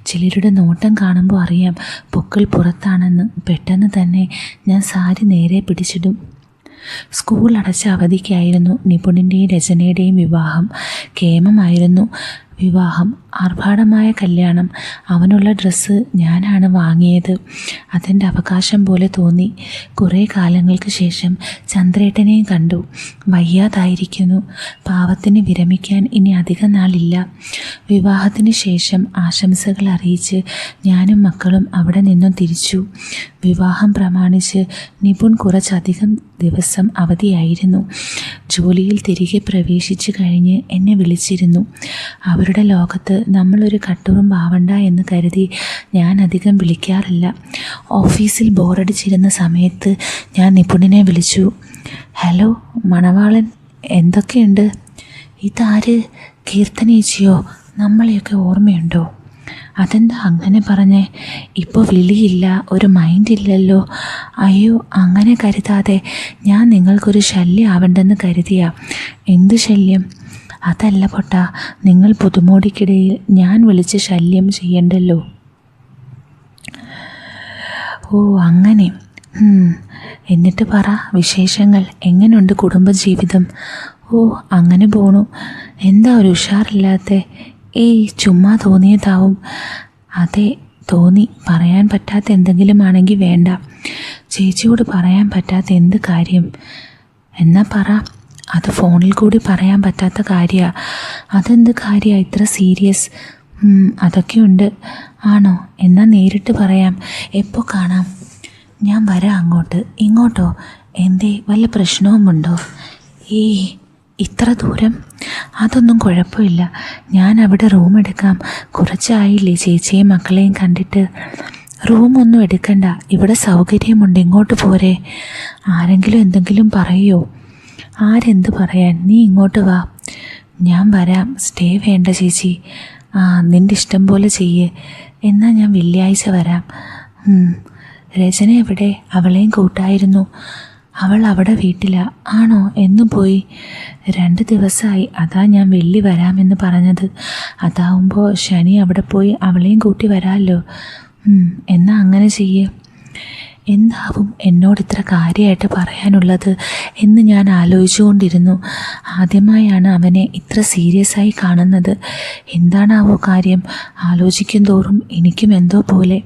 ചിലരുടെ നോട്ടം കാണുമ്പോൾ അറിയാം പൊക്കിൾ പുറത്താണെന്ന്. പെട്ടെന്ന് തന്നെ ഞാൻ സാരി നേരെ പിടിച്ചിടും. സ്കൂൾ അടച്ച അവധിക്കായിരുന്നു നിപുണിൻ്റെയും രചനയുടെയും വിവാഹം. കേമമായിരുന്നു വിവാഹം. ആർഭാടമായ കല്യാണം. അവനുള്ള ഡ്രസ്സ് ഞാനാണ് വാങ്ങിയത്. അതെൻ്റെ അവകാശം പോലെ തോന്നി. കുറേ കാലങ്ങൾക്ക് ശേഷം ചന്ദ്രേട്ടനെയും കണ്ടു. വയ്യാതായിരിക്കുന്നു. പാവത്തിന് വിരമിക്കാൻ ഇനി അധിക നാളില്ല. വിവാഹത്തിന് ശേഷം ആശംസകൾ അറിയിച്ച് ഞാനും മക്കളും അവിടെ നിന്നും തിരിച്ചു. വിവാഹം പ്രമാണിച്ച് നിപുൺ കുറച്ചധികം ദിവസം അവധിയായിരുന്നു. ജോലിയിൽ തിരികെ പ്രവേശിച്ചു കഴിഞ്ഞ് എന്നെ വിളിച്ചിരുന്നു. അവരുടെ ലോകത്ത് നമ്മളൊരു കട്ടൂറും ആവണ്ട എന്ന് കരുതി ഞാൻ അധികം വിളിക്കാറില്ല. ഓഫീസിൽ ബോറടിച്ചിരുന്ന സമയത്ത് ഞാൻ നിപുണിനെ വിളിച്ചു. ഹലോ മണവാളൻ, എന്തൊക്കെയുണ്ട്? ഇതാര്? കീർത്തനേച്ചിയോ? നമ്മളെയൊക്കെ ഓർമ്മയുണ്ടോ? അതെന്താ അങ്ങനെ പറഞ്ഞേ? ഇപ്പോൾ വിളിയില്ല, ഒരു മൈൻഡില്ലല്ലോ. അയ്യോ, അങ്ങനെ കരുതാതെ. ഞാൻ നിങ്ങൾക്കൊരു ശല്യം ആവണ്ടെന്ന് കരുതിയാ. എന്ത് ശല്യം? അതല്ല പൊട്ടാ, നിങ്ങൾ പുതുമോടിക്കിടയിൽ ഞാൻ വിളിച്ച് ശല്യം ചെയ്യണ്ടല്ലോ. ഓ അങ്ങനെ. എന്നിട്ട് പറ വിശേഷങ്ങൾ. എങ്ങനെയുണ്ട് കുടുംബജീവിതം? ഓ അങ്ങനെ പോണു. എന്താ ഒരു ഉഷാറില്ലാത്തെ? ഏയ് ചുമ്മാ തോന്നിയതാവും. അതെ തോന്നി. പറയാൻ പറ്റാത്ത എന്തെങ്കിലും ആണെങ്കിൽ വേണ്ട. ചേച്ചിയോട് പറയാൻ പറ്റാത്ത എന്ത് കാര്യം? എന്നാ പറ. അത് ഫോണിൽ കൂടി പറയാൻ പറ്റാത്ത കാര്യമാണ്. അതെന്ത് കാര്യമാണ് ഇത്ര സീരിയസ്? അതൊക്കെയുണ്ട്. ആണോ? എന്നാൽ നേരിട്ട് പറയാം. എപ്പോൾ കാണാം? ഞാൻ വരാം അങ്ങോട്ട്. ഇങ്ങോട്ടോ? എന്തേ വല്ല പ്രശ്നവുമുണ്ടോ? ഏയ് ഇത്ര ദൂരം? അതൊന്നും കുഴപ്പമില്ല. ഞാൻ അവിടെ റൂം എടുക്കാം. കുറച്ചായില്ലേ ചേച്ചിയെയും മക്കളെയും കണ്ടിട്ട്. റൂമൊന്നും എടുക്കണ്ട, ഇവിടെ സൗകര്യമുണ്ട്. ഇങ്ങോട്ട് പോരെ. ആരെങ്കിലും എന്തെങ്കിലും പറയോ? ആരെന്ത് പറയാൻ? നീ ഇങ്ങോട്ട് വാ. ഞാൻ വരാം. സ്റ്റേ വേണ്ട ചേച്ചി. നിൻ്റെ ഇഷ്ടം പോലെ ചെയ്യേ. എന്നാൽ ഞാൻ വെള്ളിയാഴ്ച വരാം. രചന എവിടെ? അവളെയും കൂട്ടായിരുന്നു. അവൾ അവിടെ വീട്ടിലാ. ആണോ? എന്ന് പോയി? 2 ദിവസമായി. അതാ ഞാൻ വെള്ളി വരാമെന്ന് പറഞ്ഞത്. അതാവുമ്പോൾ ശനി അവിടെ പോയി അവളെയും കൂട്ടി വരാമല്ലോ. എന്നാൽ അങ്ങനെ ചെയ്യേ. എന്താവും എന്നോട് ഇത്ര കാര്യമായിട്ട് പറയാനുള്ളത് എന്ന് ഞാൻ ആലോചിച്ചുകൊണ്ടിരുന്നു. ആദ്യമായാണ് അവനെ ഇത്ര സീരിയസ് ആയി കാണുന്നത്. എന്താണാവോ കാര്യം? ആലോചിക്കും തോറും എനിക്കും എന്തോ പോലെ.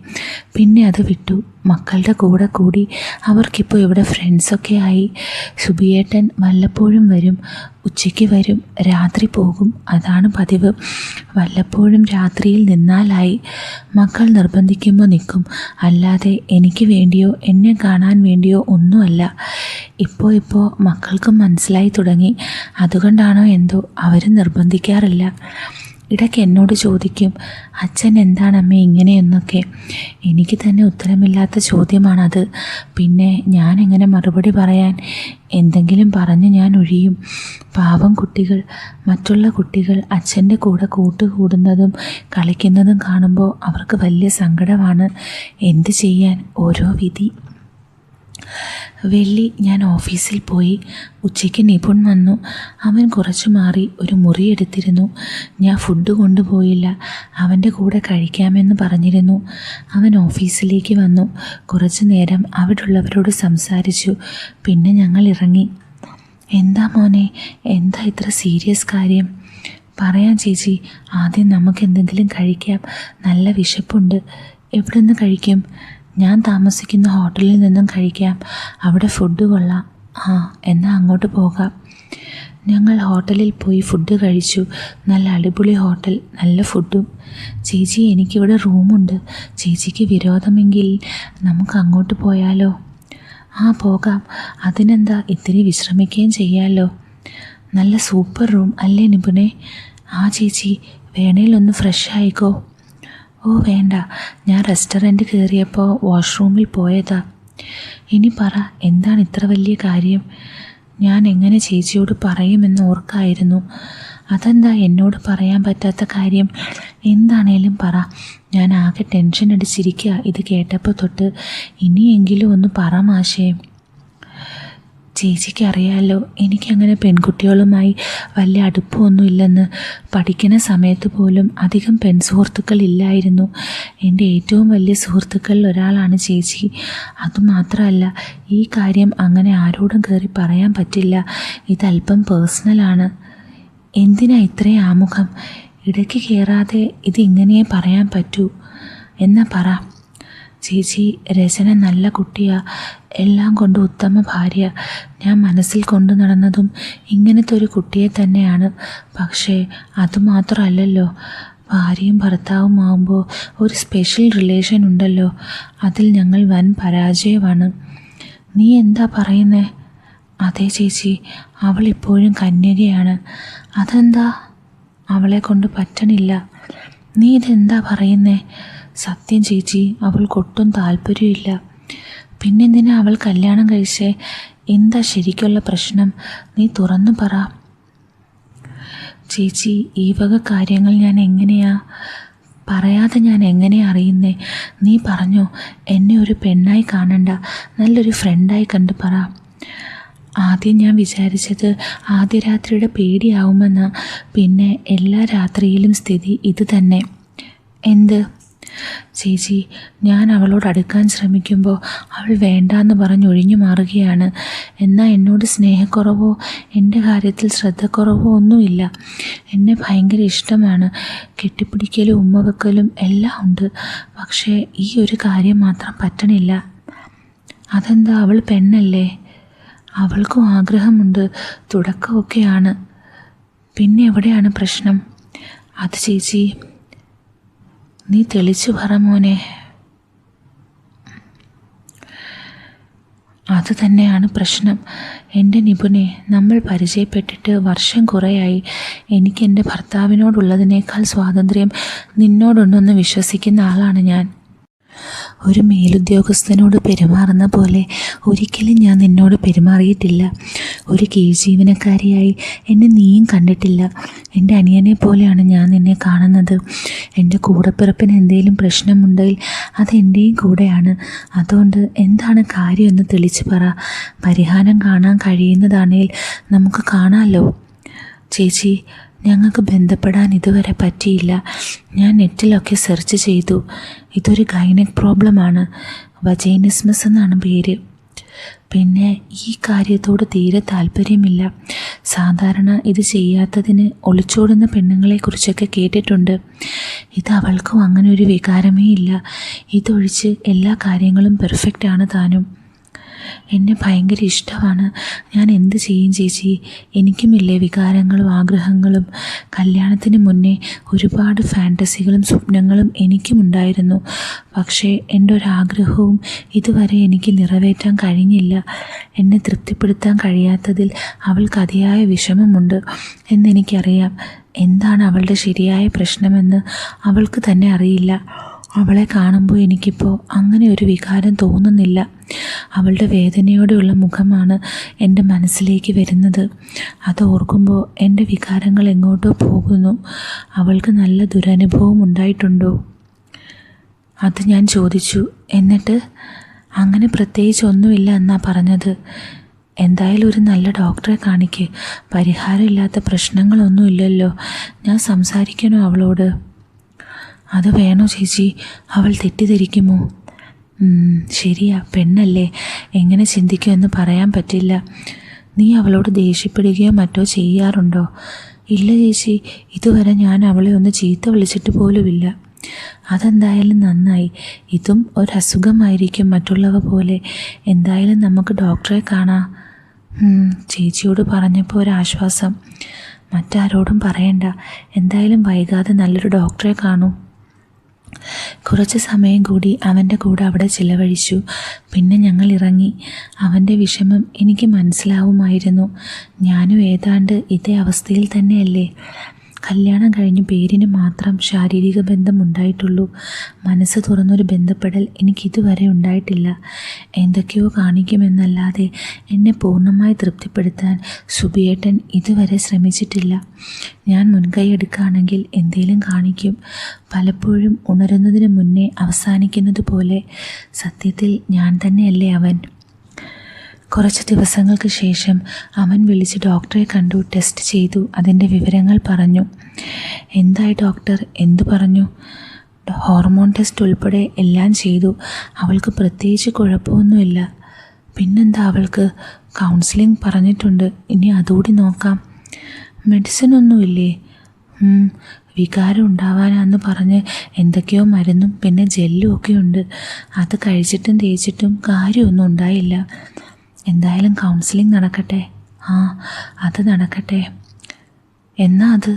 പിന്നെ അത് വിട്ടു. മക്കളുടെ കൂടെ കൂടി അവർക്കിപ്പോൾ ഇവിടെ ഫ്രണ്ട്സൊക്കെ ആയി. സുബിയേട്ടൻ വല്ലപ്പോഴും വരും. ഉച്ചയ്ക്ക് വരും, രാത്രി പോകും. അതാണ് പതിവ്. വല്ലപ്പോഴും രാത്രിയിൽ നിന്നാലായി. മക്കൾ നിർബന്ധിക്കുമ്പോൾ നിൽക്കും. അല്ലാതെ എനിക്ക് വേണ്ടിയോ എന്നെ കാണാൻ വേണ്ടിയോ ഒന്നുമല്ല. ഇപ്പോൾ മക്കൾക്കും മനസ്സിലായി തുടങ്ങി. അതുകൊണ്ടാണോ എന്തോ അവരും നിർബന്ധിക്കാറില്ല. ഇടയ്ക്ക് എന്നോട് ചോദിക്കും, അച്ഛൻ എന്താണ് അമ്മേ ഇങ്ങനെയെന്നൊക്കെ. എനിക്ക് തന്നെ ഉത്തരമില്ലാത്ത ചോദ്യമാണത്. പിന്നെ ഞാൻ എങ്ങനെ മറുപടി പറയാൻ? എന്തെങ്കിലും പറഞ്ഞ് ഞാൻ ഒഴിയും. പാവം കുട്ടികൾ, മറ്റുള്ള കുട്ടികൾ അച്ഛൻ്റെ കൂടെ കൂട്ടുകൂടുന്നതും കളിക്കുന്നതും കാണുമ്പോൾ അവർക്ക് വലിയ സങ്കടമാണ്. എന്ത് ചെയ്യാൻ, ഓരോ വിധി. വെള്ളി ഞാൻ ഓഫീസിൽ പോയി. ഉച്ചയ്ക്ക് നിപുൺ വന്നു. അവൻ കുറച്ച് മാറി ഒരു മുറി എടുത്തിരുന്നു. ഞാൻ ഫുഡ് കൊണ്ടുപോയില്ല, അവൻ്റെ കൂടെ കഴിക്കാമെന്ന് പറഞ്ഞിരുന്നു. അവൻ ഓഫീസിലേക്ക് വന്നു. കുറച്ചു നേരം അവിടെയുള്ളവരോട് സംസാരിച്ചു. പിന്നെ ഞങ്ങൾ ഇറങ്ങി. എന്താ മോനെ, എന്താ ഇത്ര സീരിയസ് കാര്യം? പറയാം ചേച്ചി, ആദ്യം നമുക്ക് എന്തെങ്കിലും കഴിക്കാം. നല്ല വിശപ്പുണ്ട്. എവിടെ നിന്ന് കഴിക്കും? ഞാൻ താമസിക്കുന്ന ഹോട്ടലിൽ നിന്നും കഴിക്കാം. അവിടെ ഫുഡ് കൊള്ളാം. എന്നാൽ അങ്ങോട്ട് പോകാം. ഞങ്ങൾ ഹോട്ടലിൽ പോയി ഫുഡ് കഴിച്ചു. നല്ല അടിപൊളി ഹോട്ടൽ, നല്ല ഫുഡും. ചേച്ചി, എനിക്കിവിടെ റൂമുണ്ട്. ചേച്ചിക്ക് വിരോധമെങ്കിൽ നമുക്ക് അങ്ങോട്ട് പോയാലോ? പോകാം. അതിനെന്താ, ഇത്തിരി വിശ്രമിക്കുകയും ചെയ്യാമല്ലോ. നല്ല സൂപ്പർ റൂം അല്ലേ നിപുണേ? ചേച്ചി, വേണേലൊന്ന് ഫ്രഷ് ആയിക്കോ. വേണ്ട, ഞാൻ റെസ്റ്റോറൻറ്റ് കയറിയപ്പോൾ വാഷ്റൂമിൽ പോയതാ. ഇനി പറ, എന്താണ് ഇത്ര വലിയ കാര്യം? ഞാൻ എങ്ങനെ ചേച്ചിയോട് പറയുമെന്ന് ഓർക്കായിരുന്നു. അതെന്താ എന്നോട് പറയാൻ പറ്റാത്ത കാര്യം? എന്താണേലും പറ. ഞാൻ ആകെ ടെൻഷൻ അടിച്ചിരിക്കുക ഇത് കേട്ടപ്പോൾ തൊട്ട്. ഇനിയെങ്കിലും ഒന്ന് പറ മാഷേ. ചേച്ചിക്ക് അറിയാമല്ലോ, എനിക്കങ്ങനെ പെൺകുട്ടികളുമായി വലിയ അടുപ്പമൊന്നുമില്ലെന്ന്. പഠിക്കുന്ന സമയത്ത് പോലും അധികം പെൺസുഹൃത്തുക്കളില്ലായിരുന്നു. എൻ്റെ ഏറ്റവും വലിയ സുഹൃത്തുക്കളിൽ ഒരാളാണ് ചേച്ചി. അതുമാത്രമല്ല, ഈ കാര്യം അങ്ങനെ ആരോടും കയറി പറയാൻ പറ്റില്ല. ഇതല്പം പേഴ്സണലാണ്. എന്തിനാ ഇത്രയും ആമുഖം? ഇടയ്ക്ക് കയറാതെ ഇതിങ്ങനെയേ പറയാൻ പറ്റൂ. എന്നാ പറ. ചേച്ചി, രചന നല്ല കുട്ടിയാ, എല്ലാം കൊണ്ട് ഉത്തമ ഭാര്യ. ഞാൻ മനസ്സിൽ കൊണ്ടു നടന്നതും ഇങ്ങനത്തെ ഒരു കുട്ടിയെ തന്നെയാണ്. പക്ഷേ അതുമാത്രമല്ലല്ലോ, ഭാര്യയും ഭർത്താവും ആകുമ്പോൾ ഒരു സ്പെഷ്യൽ റിലേഷൻ ഉണ്ടല്ലോ, അതിൽ ഞങ്ങൾ വൻ പരാജയമാണ്. നീ എന്താ പറയുന്നേ? അതെ ചേച്ചി, അവൾ ഇപ്പോഴും കന്യകയാണ്. അതെന്താ? അവളെ കൊണ്ട് പറ്റണില്ല. നീ ഇതെന്താ പറയുന്നേ? സത്യം ചേച്ചി, അവൾക്കൊട്ടും താല്പര്യമില്ല. പിന്നെന്തിനാ അവൾ കല്യാണം കഴിച്ചേ? എന്താ ശരിക്കുള്ള പ്രശ്നം? നീ തുറന്നു പറ. ചേച്ചി, ഈ വക കാര്യങ്ങൾ ഞാൻ പറയാതെ ഞാൻ എങ്ങനെയാ അറിയുന്നേ? നീ പറഞ്ഞോ. എന്നെ ഒരു പെണ്ണായി കാണണ്ട, നല്ലൊരു ഫ്രണ്ടായി കണ്ട് പറ. ആദ്യം ഞാൻ വിചാരിച്ചത് ആദ്യ രാത്രിയുടെ പേടിയാവുമെന്നാ. പിന്നെ എല്ലാ രാത്രിയിലും സ്ഥിതി ഇത് തന്നെ. എന്ത്? ചേച്ചി, ഞാൻ അവളോട് അടുക്കാൻ ശ്രമിക്കുമ്പോൾ അവൾ വേണ്ടാന്ന് പറഞ്ഞ് ഒഴിഞ്ഞു മാറുകയാണ്. എന്നാൽ എന്നോട് സ്നേഹക്കുറവോ എൻ്റെ കാര്യത്തിൽ ശ്രദ്ധക്കുറവോ ഒന്നുമില്ല. എന്നെ ഭയങ്കര ഇഷ്ടമാണ്. കെട്ടിപ്പിടിക്കലും ഉമ്മ വെക്കലും എല്ലാം ഉണ്ട്. പക്ഷേ ഈ ഒരു കാര്യം മാത്രം പറ്റണില്ല. അതെന്താ? അവൾ പെണ്ണല്ലേ? അവൾക്കും ആഗ്രഹമുണ്ട്, തുടക്കമൊക്കെയാണ്. പിന്നെ എവിടെയാണ് പ്രശ്നം? അത് ചേച്ചി, നീ തെളിച്ചു പറ മോനെ. അത് തന്നെയാണ് പ്രശ്നം. എൻ്റെ നിപുണെ, നമ്മൾ പരിചയപ്പെട്ടിട്ട് വർഷം കുറേയായി. എനിക്ക് എൻ്റെ ഭർത്താവിനോടുള്ളതിനേക്കാൾ സ്വാതന്ത്ര്യം നിന്നോടുണ്ടെന്ന് വിശ്വസിക്കുന്ന ആളാണ് ഞാൻ. ഒരു മേലുദ്യോഗസ്ഥനോട് പെരുമാറുന്ന പോലെ ഒരിക്കലും ഞാൻ നിന്നോട് പെരുമാറിയിട്ടില്ല. ഒരു കീഴ്ജീവനക്കാരിയായി എന്നെ നീയും കണ്ടിട്ടില്ല. എൻ്റെ അനിയനെ പോലെയാണ് ഞാൻ നിന്നെ കാണുന്നത്. എൻ്റെ കൂടപ്പിറപ്പിന് എന്തെങ്കിലും പ്രശ്നമുണ്ടെങ്കിൽ അത് എൻ്റെയും കൂടെയാണ്. അതുകൊണ്ട് എന്താണ് കാര്യമെന്ന് തെളിച്ച് പറ. പരിഹാരം കാണാൻ കഴിയുന്നതാണെങ്കിൽ നമുക്ക് കാണാമല്ലോ. ചേച്ചി, ഞങ്ങൾക്ക് ബന്ധപ്പെടാൻ ഇതുവരെ പറ്റിയില്ല. ഞാൻ നെറ്റിലൊക്കെ സെർച്ച് ചെയ്തു. ഇതൊരു ഗൈനക് പ്രോബ്ലമാണ്. വജൈനിസ്മസ് എന്നാണ് പേര്. പിന്നെ ഈ കാര്യത്തോട് തീരെ താല്പര്യമില്ല. സാധാരണ ഇത് ചെയ്യാത്തതിന് ഒളിച്ചോടുന്ന പെണ്ണുങ്ങളെക്കുറിച്ചൊക്കെ കേട്ടിട്ടുണ്ട്. ഇത് അവൾക്കും അങ്ങനെ ഒരു വികാരമേ ഇല്ല. ഇതൊഴിച്ച് എല്ലാ കാര്യങ്ങളും പെർഫെക്റ്റ് ആണ് താനും. എന്നെ ഭയങ്കര ഇഷ്ടമാണ്. ഞാൻ എന്ത് ചെയ്യും ചേച്ചി? എനിക്കുമില്ലേ വികാരങ്ങളും ആഗ്രഹങ്ങളും. കല്യാണത്തിന് മുന്നേ ഒരുപാട് ഫാൻറ്റസികളും സ്വപ്നങ്ങളും എനിക്കുമുണ്ടായിരുന്നു. പക്ഷേ എൻ്റെ ഒരാഗ്രഹവും ഇതുവരെ എനിക്ക് നിറവേറ്റാൻ കഴിഞ്ഞില്ല. എന്നെ തൃപ്തിപ്പെടുത്താൻ കഴിയാത്തതിൽ അവൾക്ക് അതിയായ വിഷമമുണ്ട് എന്നെനിക്കറിയാം. എന്താണ് അവളുടെ ശരിയായ പ്രശ്നമെന്ന് അവൾക്ക് തന്നെ അറിയില്ല. അവളെ കാണുമ്പോൾ എനിക്കിപ്പോൾ അങ്ങനെ ഒരു വികാരം തോന്നുന്നില്ല. അവളുടെ വേദനയോടെയുള്ള മുഖമാണ് എൻ്റെ മനസ്സിലേക്ക് വരുന്നത്. അത് ഓർക്കുമ്പോൾ എൻ്റെ വികാരങ്ങൾ എങ്ങോട്ടോ പോകുന്നു. അവൾക്ക് നല്ല ദുരനുഭവം ഉണ്ടായിട്ടുണ്ടോ? അത് ഞാൻ ചോദിച്ചു. എന്നിട്ട്? അങ്ങനെ പ്രത്യേകിച്ച് ഒന്നുമില്ല എന്നാ പറഞ്ഞത്. എന്തായാലും ഒരു നല്ല ഡോക്ടറെ കാണിക്ക്. പരിഹാരമില്ലാത്ത പ്രശ്നങ്ങളൊന്നുമില്ലല്ലോ. ഞാൻ സംസാരിക്കണോ അവളോട്? അത് വേണോ ചേച്ചി? അവൾ തെറ്റിദ്ധരിക്കുമോ? ശരിയാ, പെണ്ണല്ലേ, എങ്ങനെ ചിന്തിക്കുമെന്ന് പറയാൻ പറ്റില്ല. നീ അവളോട് ദേഷ്യപ്പെടുകയോ മറ്റോ ചെയ്യാറുണ്ടോ? ഇല്ല ചേച്ചി, ഇതുവരെ ഞാൻ അവളെ ഒന്ന് ചീത്ത വിളിച്ചിട്ട് പോലുമില്ല. അതെന്തായാലും നന്നായി. ഇതും ഒരസുഖമായിരിക്കും മറ്റുള്ളവ പോലെ. എന്തായാലും നമുക്ക് ഡോക്ടറെ കാണാം. ചേച്ചിയോട് പറഞ്ഞപ്പോൾ ഒരാശ്വാസം. മറ്റാരോടും പറയണ്ട. എന്തായാലും വൈകാതെ നല്ലൊരു ഡോക്ടറെ കാണൂ. കുറച്ച് സമയം കൂടി അവൻ്റെ കൂടെ അവിടെ ചിലവഴിച്ചു. പിന്നെ ഞങ്ങൾ ഇറങ്ങി. അവൻ്റെ വിഷമം എനിക്ക് മനസ്സിലാവുമായിരുന്നു. ഞാനും ഏതാണ്ട് ഇതേ അവസ്ഥയിൽ തന്നെയല്ലേ. കല്യാണം കഴിഞ്ഞ് പേരിന് മാത്രം ശാരീരിക ബന്ധം ഉണ്ടായിട്ടുള്ളൂ. മനസ്സ് തുറന്നൊരു ബന്ധപ്പെടൽ എനിക്കിതുവരെ ഉണ്ടായിട്ടില്ല. എന്തൊക്കെയോ കാണിക്കുമെന്നല്ലാതെ എന്നെ പൂർണ്ണമായി തൃപ്തിപ്പെടുത്താൻ സുബിയേട്ടൻ ഇതുവരെ ശ്രമിച്ചിട്ടില്ല. ഞാൻ മുൻകൈ എടുക്കുകയാണെങ്കിൽ എന്തേലും കാണിക്കും. പലപ്പോഴും ഉണരുന്നതിന് മുന്നേ അവസാനിക്കുന്നത് പോലെ. സത്യത്തിൽ ഞാൻ തന്നെയല്ലേ അവൻ? കുറച്ച് ദിവസങ്ങൾക്ക് ശേഷം അവൻ വിളിച്ച് ഡോക്ടറെ കണ്ടു. ടെസ്റ്റ് ചെയ്തു. അതിൻ്റെ വിവരങ്ങൾ പറഞ്ഞു. എന്തായി ഡോക്ടർ? എന്തു പറഞ്ഞു? ഹോർമോൺ ടെസ്റ്റ് ഉൾപ്പെടെ എല്ലാം ചെയ്തു. അവൾക്ക് പ്രത്യേകിച്ച് കുഴപ്പമൊന്നുമില്ല. പിന്നെന്താ അവൾക്ക്? കൗൺസിലിംഗ് പറഞ്ഞിട്ടുണ്ട്. ഇനി അതുകൂടി നോക്കാം. മെഡിസിൻ ഒന്നുമില്ലേ? വികാരം ഉണ്ടാവാനാന്ന് പറഞ്ഞ് എന്തൊക്കെയോ മരുന്നും പിന്നെ ജെല്ലും ഒക്കെ ഉണ്ട്. അത് കഴിച്ചിട്ടും തേച്ചിട്ടും കാര്യമൊന്നും ഉണ്ടായില്ല. എന്തായാലും കൗൺസിലിംഗ് നടക്കട്ടെ. അത് നടക്കട്ടെ. എന്നാൽ അത്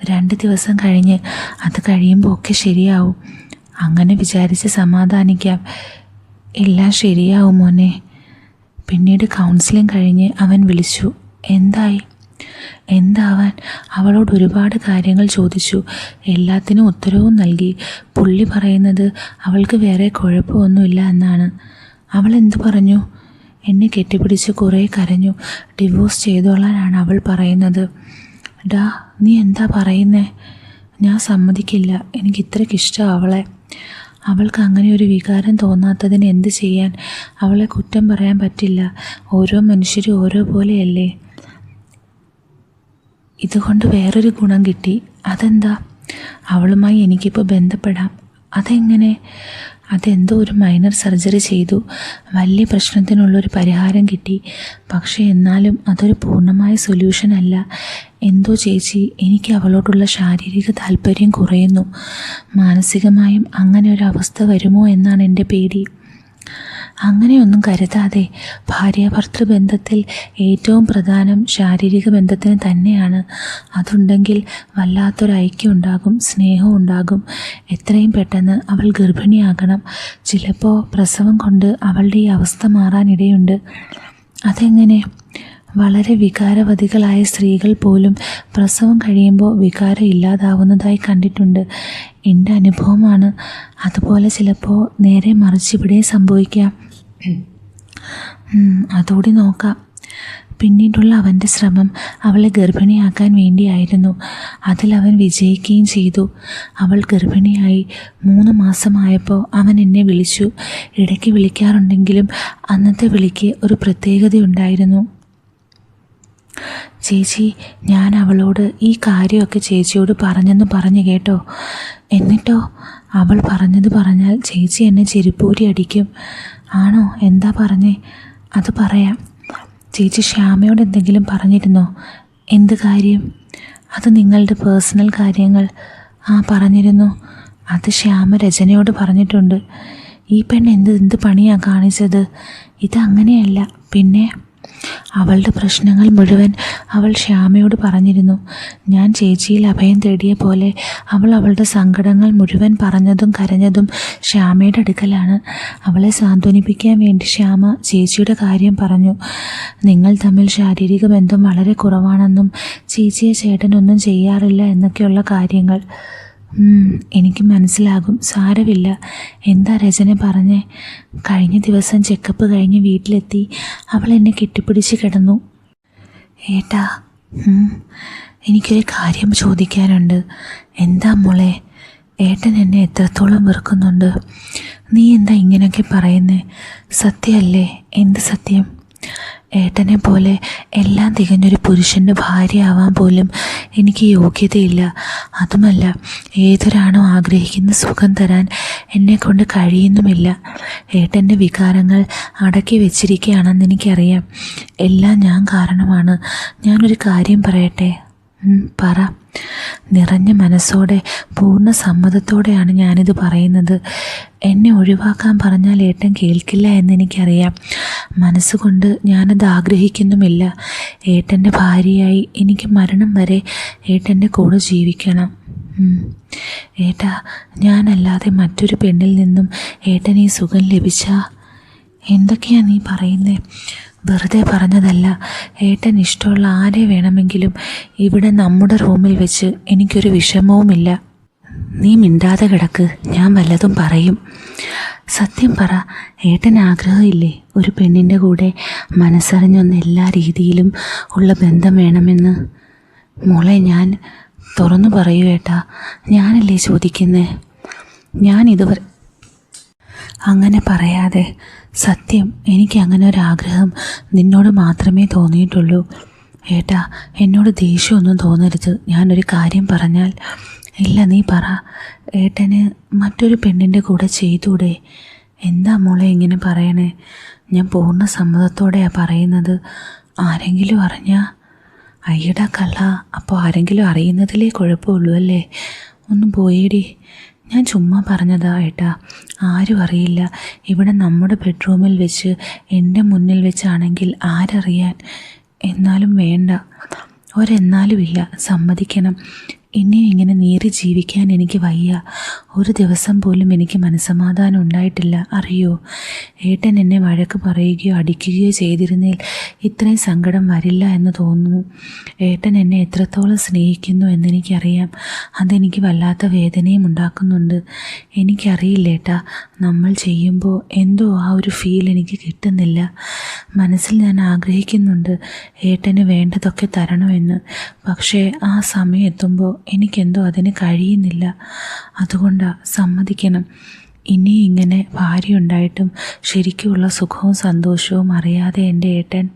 2 ദിവസം കഴിഞ്ഞ്. അത് കഴിയുമ്പോൾ ഒക്കെ ശരിയാവും. അങ്ങനെ വിചാരിച്ച് സമാധാനിക്കാം. എല്ലാം ശരിയാവും മോനെ. പിന്നീട് കൗൺസിലിംഗ് കഴിഞ്ഞ് അവൻ വിളിച്ചു. എന്തായി? എന്താവാൻ? അവളോട് ഒരുപാട് കാര്യങ്ങൾ ചോദിച്ചു. എല്ലാത്തിനും ഉത്തരവും നൽകി. പുള്ളി പറയുന്നത് അവൾക്ക് വേറെ കുഴപ്പമൊന്നുമില്ല എന്നാണ്. അവൾ എന്തു പറഞ്ഞു? എന്നെ കെട്ടിപ്പിടിച്ച് കുറേ കരഞ്ഞു. ഡിവോഴ്സ് ചെയ്തോളാനാണ് അവൾ പറയുന്നത്. ഡാ, നീ എന്താ പറയുന്നേ? ഞാൻ സമ്മതിക്കില്ല. എനിക്ക് ഇത്രയ്ക്ക് ഇഷ്ടമാണ് അവളെ. അവൾക്ക് അങ്ങനെ ഒരു വികാരം തോന്നാത്തതിന് എന്ത് ചെയ്യാൻ? അവളെ കുറ്റം പറയാൻ പറ്റില്ല. ഓരോ മനുഷ്യരും ഓരോ പോലെയല്ലേ. ഇതുകൊണ്ട് വേറൊരു ഗുണം കിട്ടി. അതെന്താ? അവളുമായി എനിക്കിപ്പോൾ ബന്ധപ്പെടാം. അതെങ്ങനെ? അതെന്തോ ഒരു മൈനർ സർജറി ചെയ്തു. വലിയ പ്രശ്നത്തിനുള്ളൊരു പരിഹാരം കിട്ടി. പക്ഷേ എന്നാലും അതൊരു പൂർണ്ണമായ സൊല്യൂഷൻ അല്ല. എന്തോ ചേച്ചി, എനിക്ക് അവളോടുള്ള ശാരീരിക താല്പര്യം കുറയുന്നു. മാനസികമായും അങ്ങനെ ഒരു അവസ്ഥ വരുമോ എന്നാണ് എൻ്റെ പേടി. അങ്ങനെയൊന്നും കരുതാതെ. ഭാര്യാഭർത്തൃ ബന്ധത്തിൽ ഏറ്റവും പ്രധാനം ശാരീരിക ബന്ധത്തിന് തന്നെയാണ്. അതുണ്ടെങ്കിൽ വല്ലാത്തൊരു ഐക്യം ഉണ്ടാകും, സ്നേഹം ഉണ്ടാകും. എത്രയും പെട്ടെന്ന് അവൾ ഗർഭിണിയാകണം. ചിലപ്പോൾ പ്രസവം കൊണ്ട് അവളുടെ ഈ അവസ്ഥ മാറാനിടയുണ്ട്. അതെങ്ങനെ? വളരെ വികാരവതികളായ സ്ത്രീകൾ പോലും പ്രസവം കഴിയുമ്പോൾ വികാരം ഇല്ലാതാവുന്നതായി കണ്ടിട്ടുണ്ട്. എൻ്റെ അനുഭവമാണ്. അതുപോലെ ചിലപ്പോൾ നേരെ മറിച്ചിവിടെ സംഭവിക്കാം. അതുകൂടി നോക്കാം. പിന്നീടുള്ള അവൻ്റെ ശ്രമം അവളെ ഗർഭിണിയാക്കാൻ വേണ്ടിയായിരുന്നു. അതിലവൻ വിജയിക്കുകയും ചെയ്തു. അവൾ ഗർഭിണിയായി 3 മാസമായപ്പോൾ അവൻ എന്നെ വിളിച്ചു. ഇടയ്ക്ക് വിളിക്കാറുണ്ടെങ്കിലും അന്നത്തെ വിളിക്ക് ഒരു പ്രത്യേകതയുണ്ടായിരുന്നു. ചേച്ചി, ഞാൻ അവളോട് ഈ കാര്യമൊക്കെ ചേച്ചിയോട് പറഞ്ഞെന്ന് പറഞ്ഞു കേട്ടോ. എന്നിട്ടോ? അവൾ പറഞ്ഞത് പറഞ്ഞാൽ ചേച്ചി എന്നെ ചെരുപ്പൂരി അടിക്കും. ആണോ? എന്താ പറഞ്ഞേ? അത് പറയാം. ചേച്ചി ശ്യാമയോട് എന്തെങ്കിലും പറഞ്ഞിരുന്നോ? എന്ത് കാര്യം? അത് നിങ്ങളുടെ പേഴ്സണൽ കാര്യങ്ങൾ. പറഞ്ഞിരുന്നു. അത് ശ്യാമ രചനയോട് പറഞ്ഞിട്ടുണ്ട്. ഈ പെണ്ണ് എന്ത് പണിയാണ് കാണിച്ചത്? ഇതങ്ങനെയല്ല. പിന്നെ അവളുടെ പ്രശ്നങ്ങൾ മുഴുവൻ അവൾ ശ്യാമയോട് പറഞ്ഞിരുന്നു. ഞാൻ ചേച്ചിയിൽ അഭയം തേടിയ പോലെ അവൾ അവളുടെ സങ്കടങ്ങൾ മുഴുവൻ പറഞ്ഞതും കരഞ്ഞതും ശ്യാമയുടെ അടുക്കലാണ്. അവളെ സാന്ത്വനിപ്പിക്കാൻ വേണ്ടി ശ്യാമ ചേച്ചിയുടെ കാര്യം പറഞ്ഞു. നിങ്ങൾ തമ്മിൽ ശാരീരിക ബന്ധം വളരെ കുറവാണെന്നും ചേച്ചിയെ ചേട്ടനൊന്നും ചെയ്യാറില്ല എന്നൊക്കെയുള്ള കാര്യങ്ങൾ. എനിക്ക് മനസ്സിലാകും, സാരമില്ല. എന്താ രചന പറഞ്ഞേ? കഴിഞ്ഞ ദിവസം ചെക്കപ്പ് കഴിഞ്ഞ് വീട്ടിലെത്തി അവൾ എന്നെ കെട്ടിപ്പിടിച്ച് കിടന്നു. ഏട്ടാ, എനിക്കൊരു കാര്യം ചോദിക്കാനുണ്ട്. എന്താ മോളെ? ഏട്ടൻ എന്നെ എത്രത്തോളം വെറുക്കുന്നുണ്ട്? നീ എന്താ ഇങ്ങനെയൊക്കെ പറയുന്നേ? സത്യമല്ലേ? എന്ത് സത്യം? ഏട്ടനെ പോലെ എല്ലാം തികഞ്ഞൊരു പുരുഷൻ്റെ ഭാര്യയാവാൻ പോലും എനിക്ക് യോഗ്യതയില്ല. അതുമല്ല, ഏതൊരാണോ ആഗ്രഹിക്കുന്ന സുഖം തരാൻ എന്നെക്കൊണ്ട് കഴിയുന്നുമില്ല. ഏട്ടൻ്റെ വികാരങ്ങൾ അടക്കി വെച്ചിരിക്കുകയാണെന്ന് എനിക്കറിയാം. എല്ലാം ഞാൻ കാരണമാണ്. ഞാനൊരു കാര്യം പറയട്ടെ? പറ. നിറഞ്ഞ മനസ്സോടെ പൂർണ്ണ സമ്മതത്തോടെയാണ് ഞാനിത് പറയുന്നത്. എന്നെ ഒഴിവാക്കാൻ പറഞ്ഞാൽ ഏട്ടൻ കേൾക്കില്ല എന്നെനിക്കറിയാം. മനസ്സുകൊണ്ട് ഞാനത് ആഗ്രഹിക്കുന്നുമില്ല. ഏട്ടൻ്റെ ഭാര്യയായി എനിക്ക് മരണം വരെ ഏട്ടൻ്റെ കൂടെ ജീവിക്കണം. ഏട്ടാ, ഞാനല്ലാതെ മറ്റൊരു പെണ്ണിൽ നിന്നും ഏട്ടൻ ഈ സുഖം ലഭിച്ചാ? എന്തൊക്കെയാ നീ പറയുന്നേ? വെറുതെ പറഞ്ഞതല്ല. ഏട്ടൻ ഇഷ്ടമുള്ള ആരെ വേണമെങ്കിലും ഇവിടെ നമ്മുടെ റൂമിൽ വെച്ച് എനിക്കൊരു വിഷമവുമില്ല. നീ മിണ്ടാതെ കിടക്ക്, ഞാൻ വല്ലതും പറയും. സത്യം പറ, ഏട്ടൻ ആഗ്രഹമില്ലേ ഒരു പെണ്ണിൻ്റെ കൂടെ മനസ്സറിഞ്ഞൊന്ന് എല്ലാ രീതിയിലും ഉള്ള ബന്ധം വേണമെന്ന്? മോളെ, ഞാൻ തുറന്നു പറയൂ ഏട്ടാ, ഞാനല്ലേ ചോദിക്കുന്നേ. ഞാൻ ഇതുവരെ അങ്ങനെ പറയാതെ. സത്യം, എനിക്ക് അങ്ങനെ ഒരാഗ്രഹം നിന്നോട് മാത്രമേ തോന്നിയിട്ടുള്ളൂ. ഏട്ടാ, എന്നോട് ദേഷ്യമൊന്നും തോന്നരുത് ഞാനൊരു കാര്യം പറഞ്ഞാൽ. ഇല്ല, നീ പറ. ഏട്ടന് മറ്റൊരു പെണ്ണിൻ്റെ കൂടെ ചെയ്തൂടെ? എന്താ മോളെ ഇങ്ങനെ പറയണേ? ഞാൻ പൂർണ്ണ സമ്മതത്തോടെയാണ് പറയുന്നത്. ആരെങ്കിലും അറിഞ്ഞാൽ? അയ്യടാ കള്ള, അപ്പോൾ ആരെങ്കിലും അറിയുന്നതിലേ കുഴപ്പമുള്ളൂ അല്ലേ? ഒന്ന് പോയേടി. ഞാൻ ചുമ്മാ പറഞ്ഞതാ ഏട്ടാ, ആരും അറിയില്ല. ഇവിടെ നമ്മുടെ ബെഡ്റൂമിൽ വെച്ച് എൻ്റെ മുന്നിൽ വെച്ചാണെങ്കിൽ ആരറിയാൻ? എന്നാലും വേണ്ട, ഒരെന്നാലുമില്ല, സമ്മതിക്കണം. ഇനിയും ഇങ്ങനെ നീറി ജീവിക്കാൻ എനിക്ക് വയ്യ. ഒരു ദിവസം പോലും എനിക്ക് മനസ്സമാധാനം ഉണ്ടായിട്ടില്ല, അറിയോ? ഏട്ടൻ എന്നെ വഴക്ക് പറയുകയോ അടിക്കുകയോ ചെയ്തിരുന്നേൽ ഇത്രയും സങ്കടം വരില്ല എന്ന് തോന്നുന്നു. ഏട്ടൻ എന്നെ എത്രത്തോളം സ്നേഹിക്കുന്നു എന്നെനിക്കറിയാം. അതെനിക്ക് വല്ലാത്ത വേദനയും ഉണ്ടാക്കുന്നുണ്ട്. എനിക്കറിയില്ല ഏട്ടാ, നമ്മൾ ചെയ്യുമ്പോൾ എന്തോ ആ ഒരു ഫീൽ എനിക്ക് കിട്ടുന്നില്ല. മനസ്സിൽ ഞാൻ ആഗ്രഹിക്കുന്നുണ്ട് ഏട്ടന് വേണ്ടതൊക്കെ തരണമെന്ന്. പക്ഷേ ആ സമയം എത്തുമ്പോൾ എനിക്കെന്തോ അതിന് കഴിയുന്നില്ല. അതുകൊണ്ടാണ്, സമ്മതിക്കണം. ഇനി ഇങ്ങനെ ഭാര്യ ഉണ്ടായിട്ടും ശരിക്കുമുള്ള സുഖവും സന്തോഷവും അറിയാതെ എൻ്റെ ഏട്ടൻ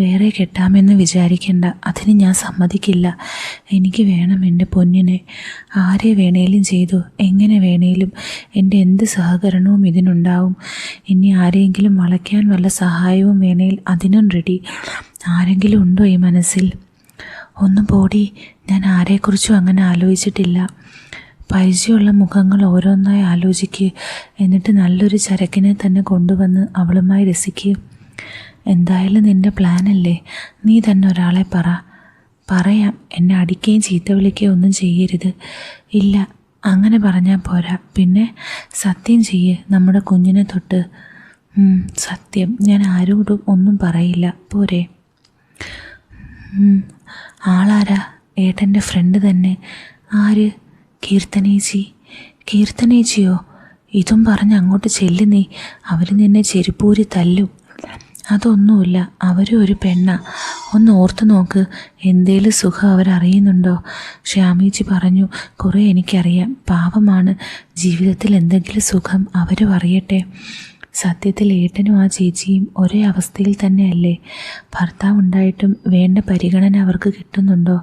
വേറെ കെട്ടാമെന്ന് വിചാരിക്കേണ്ട. അതിന് ഞാൻ സമ്മതിക്കില്ല. എനിക്ക് വേണം എൻ്റെ പൊന്നിനെ. ആരെ വേണേലും ചെയ്തു, എങ്ങനെ വേണേലും എൻ്റെ എന്ത് സഹകരണവും ഇതിനുണ്ടാവും. ഇനി ആരെങ്കിലും വളയ്ക്കാൻ വല്ല സഹായവും വേണേൽ അതിനും റെഡി. ആരെങ്കിലും ഉണ്ടോ ഈ മനസ്സിൽ? ഒന്ന് പോടി, ഞാൻ ആരെക്കുറിച്ചും അങ്ങനെ ആലോചിച്ചിട്ടില്ല. പരിചയമുള്ള മുഖങ്ങൾ ഓരോന്നായി ആലോചിക്കുക. എന്നിട്ട് നല്ലൊരു ചരക്കിനെ തന്നെ കൊണ്ടുവന്ന് അവളുമായി രസിക്കുക. എന്തായാലും നിൻ്റെ പ്ലാനല്ലേ, നീ തന്നെ ഒരാളെ പറ. പറയാം, എന്നെ അടിക്കുകയും ചീത്ത വിളിക്കുകയോ ഒന്നും ചെയ്യരുത്. ഇല്ല, അങ്ങനെ പറഞ്ഞാൽ പോരാ. പിന്നെ സത്യം ചെയ്യ്, നമ്മുടെ കുഞ്ഞിനെ തൊട്ട്. സത്യം, ഞാൻ ആരോടും ഒന്നും പറയില്ല, പോരെ? ആളാരാ? ഏട്ടൻ്റെ ഫ്രണ്ട് തന്നെ. ആര്? കീർത്തനേച്ചി. കീർത്തനേച്ചിയോ? ഇതും പറഞ്ഞ് അങ്ങോട്ട് ചെല്ലുന്നേ, അവർ നിന്നെ ചെരുപ്പൂരി തല്ലും. അതൊന്നുമില്ല, അവരും ഒരു പെണ്ണാ. ഒന്ന് ഓർത്ത് നോക്ക്, എന്തേലും സുഖം അവരറിയുന്നുണ്ടോ? ശ്യാമേച്ചി പറഞ്ഞു. കുറേ എനിക്കറിയാം, പാവമാണ്. ജീവിതത്തിൽ എന്തെങ്കിലും സുഖം അവരും അറിയട്ടെ. സത്യത്തിൽ ഏട്ടനും ആ ചേച്ചിയും ഒരേ അവസ്ഥയിൽ തന്നെയല്ലേ? ഭർത്താവുണ്ടായിട്ടും വേണ്ട പരിഗണന അവർക്ക് കിട്ടുന്നുണ്ടോ?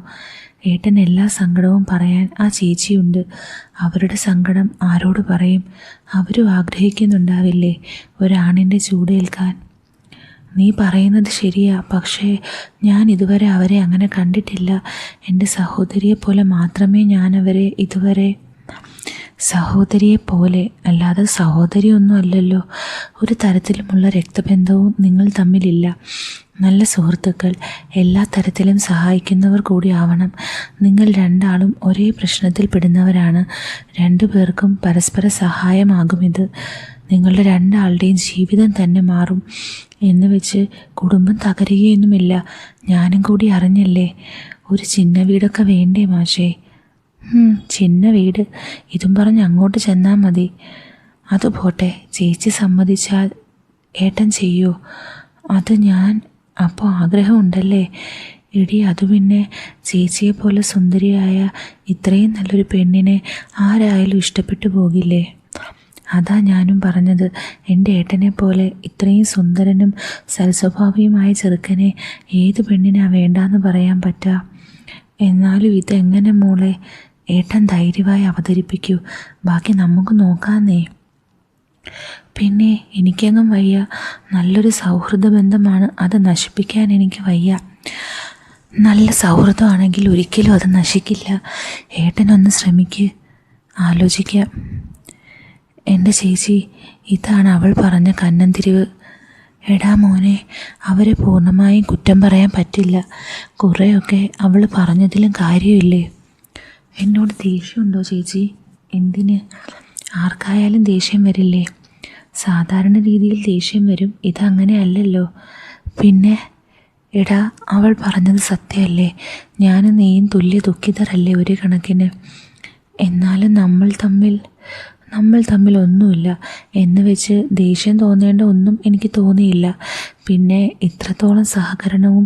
ഏട്ടൻ എല്ലാ സങ്കടവും പറയാൻ ആ ചേച്ചിയുണ്ട്. അവരുടെ സങ്കടം ആരോട് പറയും? അവരും ആഗ്രഹിക്കുന്നുണ്ടാവില്ലേ ഒരാണിൻ്റെ ചൂടേൽക്കാൻ? നീ പറയുന്നത് ശരിയാ, പക്ഷേ ഞാൻ ഇതുവരെ അവരെ അങ്ങനെ കണ്ടിട്ടില്ല. എൻ്റെ സഹോദരിയെപ്പോലെ മാത്രമേ ഞാൻ അവരെ ഇതുവരെ. സഹോദരിയെ പോലെ, അല്ലാതെ സഹോദരിയൊന്നും അല്ലല്ലോ. ഒരു തരത്തിലുമുള്ള രക്തബന്ധവും നിങ്ങൾ തമ്മിലില്ല. നല്ല സുഹൃത്തുക്കൾ, എല്ലാ തരത്തിലും സഹായിക്കുന്നവർ കൂടി ആവണം. നിങ്ങൾ രണ്ടാളും ഒരേ പ്രശ്നത്തിൽ പെടുന്നവരാണ്. രണ്ടു പേർക്കും പരസ്പര സഹായമാകുമിത്. നിങ്ങളുടെ രണ്ടാളുടെയും ജീവിതം തന്നെ മാറും. എന്ന് വെച്ച് കുടുംബം തകരുകയൊന്നുമില്ല. ഞാനും കൂടി അറിഞ്ഞല്ലേ. ഒരു ചിന്ന വീടൊക്കെ വേണ്ടേ മാഷേ? ചിന്ന വീട്, ഇതും പറഞ്ഞ് അങ്ങോട്ട് ചെന്നാൽ മതി. അതുപോട്ടെ, ചേച്ചി സമ്മതിച്ചാൽ ഏട്ടൻ ചെയ്യോ? അത് ഞാൻ അപ്പോൾ ആഗ്രഹമുണ്ടല്ലേ? എടി, അത് പിന്നെ ചേച്ചിയെപ്പോലെ സുന്ദരിയായ ഇത്രയും നല്ലൊരു പെണ്ണിനെ ആരായാലും ഇഷ്ടപ്പെട്ടു പോകില്ലേ? അതാ ഞാനും പറഞ്ഞത്. എൻ്റെ ഏട്ടനെ പോലെ ഇത്രയും സുന്ദരനും സൽസ്വഭാവിയുമായ ചെറുക്കനെ ഏത് പെണ്ണിനാ വേണ്ടാന്ന് പറയാൻ പറ്റുക? എന്നാലും ഇതെങ്ങനെ മോളെ? ഏട്ടൻ ധൈര്യമായി അവതരിപ്പിക്കൂ. ബാക്കി നമുക്ക് നോക്കാന്നേ. പിന്നെ എനിക്കങ്ങും വയ്യ. നല്ലൊരു സൗഹൃദ ബന്ധമാണ്, അത് നശിപ്പിക്കാൻ എനിക്ക് വയ്യ. നല്ല സൗഹൃദമാണെങ്കിൽ ഒരിക്കലും അത് നശിക്കില്ല. ഏട്ടനൊന്ന് ശ്രമിക്ക്, ആലോചിക്കാം. എൻ്റെ ചേച്ചി, ഇതാണ് അവൾ പറഞ്ഞ കന്നന്തിരിവ്. എടാ മോനെ, അവരെ പൂർണ്ണമായും കുറ്റം പറയാൻ പറ്റില്ല. കുറേയൊക്കെ അവൾ പറഞ്ഞതിലും കാര്യമില്ലേ? എന്നോട് ദേഷ്യമുണ്ടോ ചേച്ചി? എന്തിന്? ആർക്കായാലും ദേഷ്യം വരില്ലേ? സാധാരണ രീതിയിൽ ദേഷ്യം വരും. ഇതങ്ങനെ അല്ലല്ലോ. പിന്നെ എടാ, അവൾ പറഞ്ഞത് സത്യമല്ലേ? ഞാനും നീയും തുല്യ ദുഃഖിതരല്ലേ ഒരു കണക്കിന്? എന്നാലും നമ്മൾ തമ്മിൽ ഒന്നുമില്ല എന്ന് വെച്ച് ദേഷ്യം തോന്നേണ്ട ഒന്നും എനിക്ക് തോന്നിയില്ല. പിന്നെ ഇത്രത്തോളം സഹകരണവും